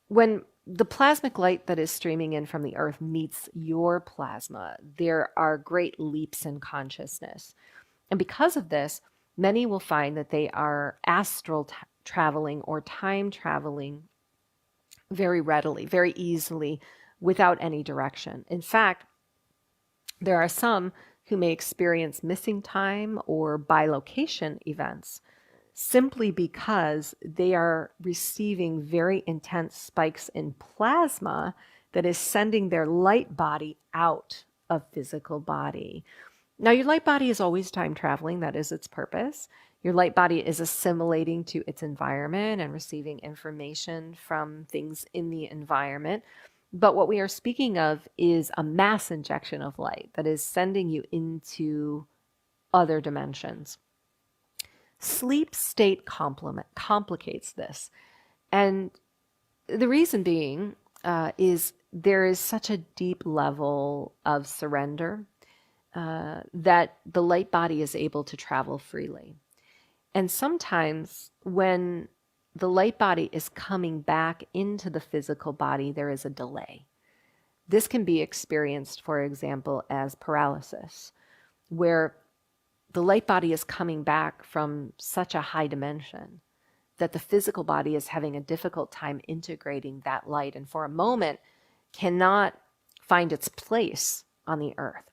When the plasmic light that is streaming in from the earth meets your plasma, there are great leaps in consciousness. And because of this, many will find that they are astral traveling or time traveling very readily, very easily, without any direction. In fact, there are some who may experience missing time or bilocation events simply because they are receiving very intense spikes in plasma that is sending their light body out of physical body. Now, your light body is always time traveling. That is its purpose. Your light body is assimilating to its environment and receiving information from things in the environment. But what we are speaking of is a mass injection of light that is sending you into other dimensions. Sleep state complicates this. And the reason being is there is such a deep level of surrender that the light body is able to travel freely. And sometimes when the light body is coming back into the physical body, there is a delay. This can be experienced, for example, as paralysis, where the light body is coming back from such a high dimension that the physical body is having a difficult time integrating that light, and for a moment cannot find its place on the earth.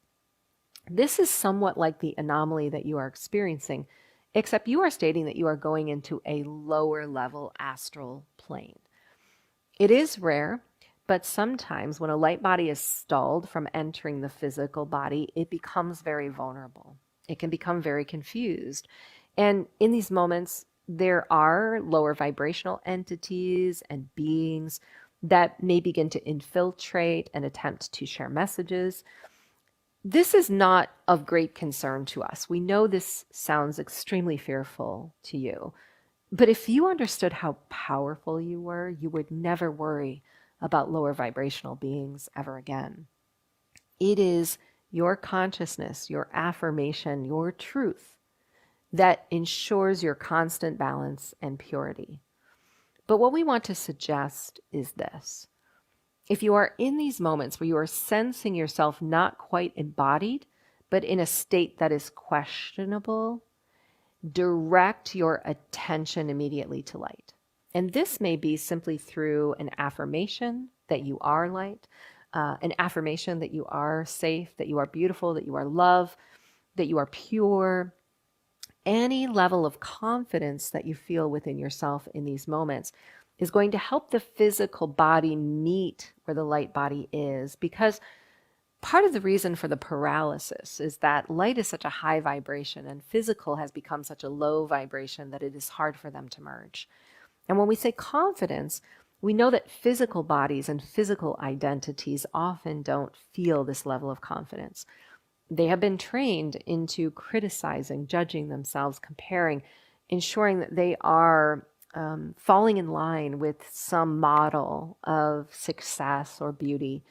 This is somewhat like the anomaly that you are experiencing, except you are stating that you are going into a lower level astral plane. It is rare, but sometimes when a light body is stalled from entering the physical body, it becomes very vulnerable. It can become very confused. And in these moments, there are lower vibrational entities and beings that may begin to infiltrate and attempt to share messages. This is not of great concern to us. We know this sounds extremely fearful to you. But if you understood how powerful you were, you would never worry about lower vibrational beings ever again. It is your consciousness, your affirmation, your truth that ensures your constant balance and purity. But what we want to suggest is this. If you are in these moments where you are sensing yourself not quite embodied, but in a state that is questionable, direct your attention immediately to light. And this may be simply through an affirmation that you are light, an affirmation that you are safe, that you are beautiful, that you are love, that you are pure. Any level of confidence that you feel within yourself in these moments is going to help the physical body meet where the light body is, because part of the reason for the paralysis is that light is such a high vibration and physical has become such a low vibration that it is hard for them to merge. And when we say confidence, we know that physical bodies and physical identities often don't feel this level of confidence. They have been trained into criticizing, judging themselves, comparing, ensuring that they are falling in line with some model of success or beauty.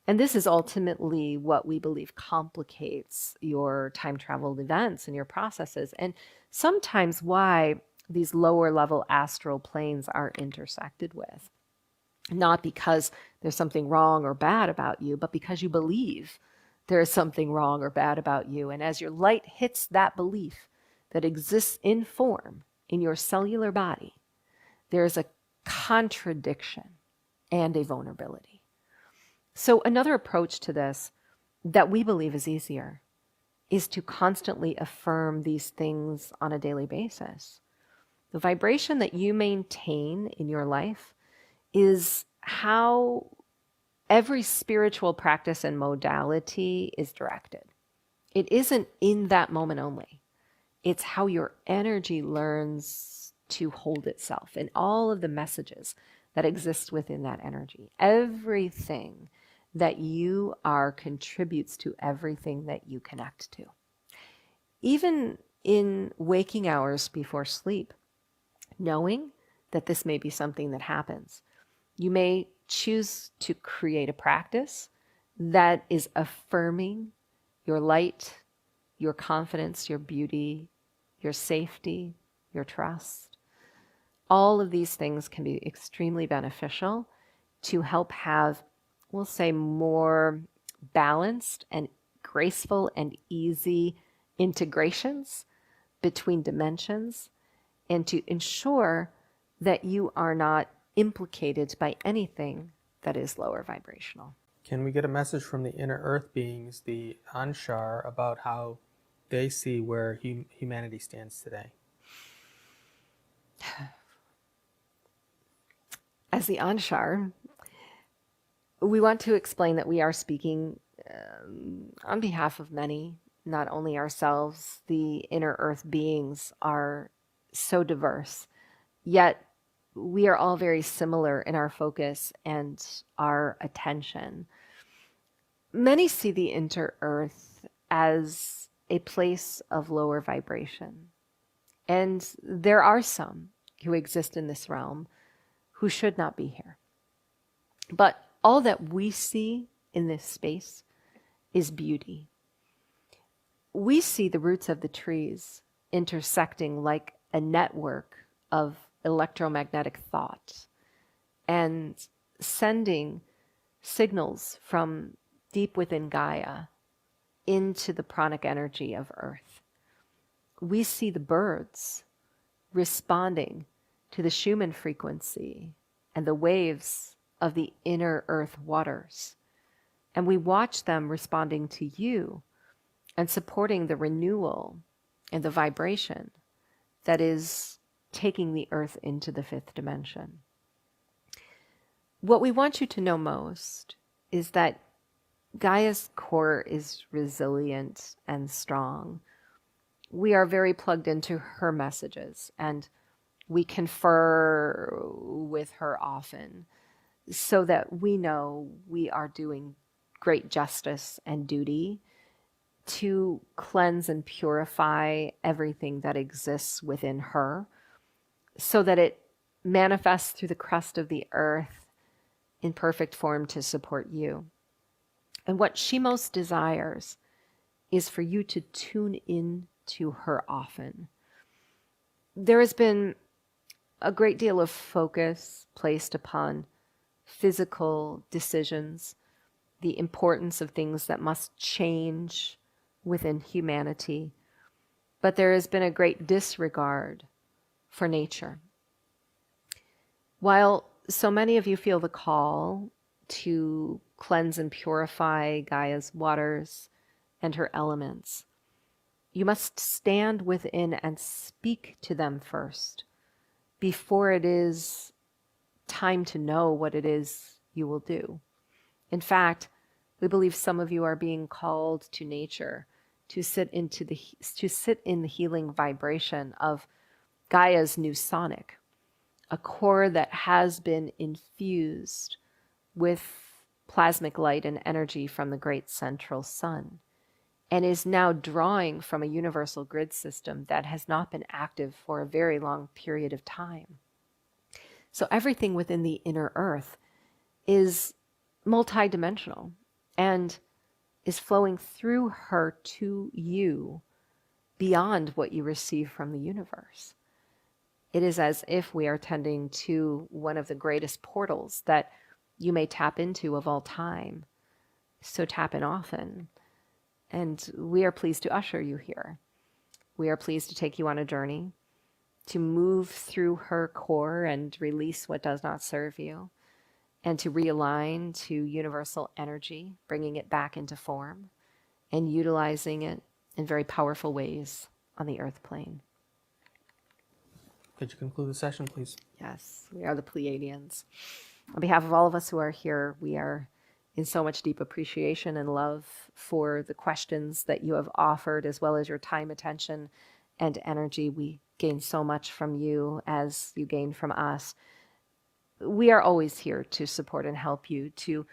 And this is ultimately what we believe complicates your time travel events and your processes, and sometimes why these lower level astral planes are intersected with. Not because there's something wrong or bad about you, but because you believe there is something wrong or bad about you. And as your light hits that belief that exists in form in your cellular body, there is a contradiction and a vulnerability. So another approach to this that we believe is easier is to constantly affirm these things on a daily basis. The vibration that you maintain in your life is how every spiritual practice and modality is directed. It isn't in that moment only. It's how your energy learns to hold itself and all of the messages that exist within that energy. Everything that you are contributes to everything that you connect to. Even in waking hours before sleep, knowing that this may be something that happens, you may choose to create a practice that is affirming your light, your confidence, your beauty, your safety, your trust. All of these things can be extremely beneficial to help have, we'll say, more balanced and graceful and easy integrations between dimensions, and to ensure that you are not implicated by anything that is lower vibrational. Can we get a message from the inner earth beings, the Anshar, about how they see where humanity stands today? As the Anshar, we want to explain that we are speaking on behalf of many, not only ourselves. The inner earth beings are so diverse, yet we are all very similar in our focus and our attention. Many see the inner earth as a place of lower vibration. And there are some who exist in this realm who should not be here. But all that we see in this space is beauty. We see the roots of the trees intersecting like a network of electromagnetic thought and sending signals from deep within Gaia into the pranic energy of Earth. We see the birds responding to the Schumann frequency and the waves of the inner earth waters. And we watch them responding to you and supporting the renewal and the vibration that is taking the earth into the fifth dimension. What we want you to know most is that Gaia's core is resilient and strong. We are very plugged into her messages, and we confer with her often so that we know we are doing great justice and duty to cleanse and purify everything that exists within her so that it manifests through the crust of the earth in perfect form to support you. And what she most desires is for you to tune in to her often. There has been a great deal of focus placed upon physical decisions, the importance of things that must change within humanity. But there has been a great disregard for nature. While so many of you feel the call to cleanse and purify Gaia's waters and her elements, you must stand within and speak to them first before it is time to know what it is you will do. In fact, we believe some of you are being called to nature to sit in the healing vibration of Gaia's new sonic, a core that has been infused with plasmic light and energy from the great central sun, and is now drawing from a universal grid system that has not been active for a very long period of time. So everything within the inner earth is multidimensional and is flowing through her to you beyond what you receive from the universe. It is as if we are tending to one of the greatest portals that you may tap into of all time. So tap in often. And we are pleased to usher you here. We are pleased to take you on a journey, to move through her core and release what does not serve you, and to realign to universal energy, bringing it back into form and utilizing it in very powerful ways on the earth plane. Could you conclude the session, please? Yes, we are the Pleiadians. On behalf of all of us who are here, we are in so much deep appreciation and love for the questions that you have offered, as well as your time, attention, and energy. We gain so much from you as you gain from us. We are always here to support and help you to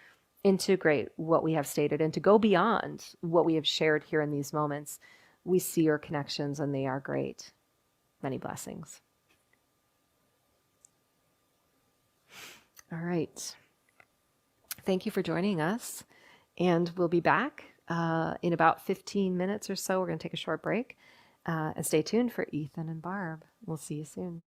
integrate what we have stated and to go beyond what we have shared here in these moments. We see your connections and they are great. Many blessings. All right. Thank you for joining us. And we'll be back in about 15 minutes or so. We're going to take a short break. And stay tuned for Ethan and Barb. We'll see you soon.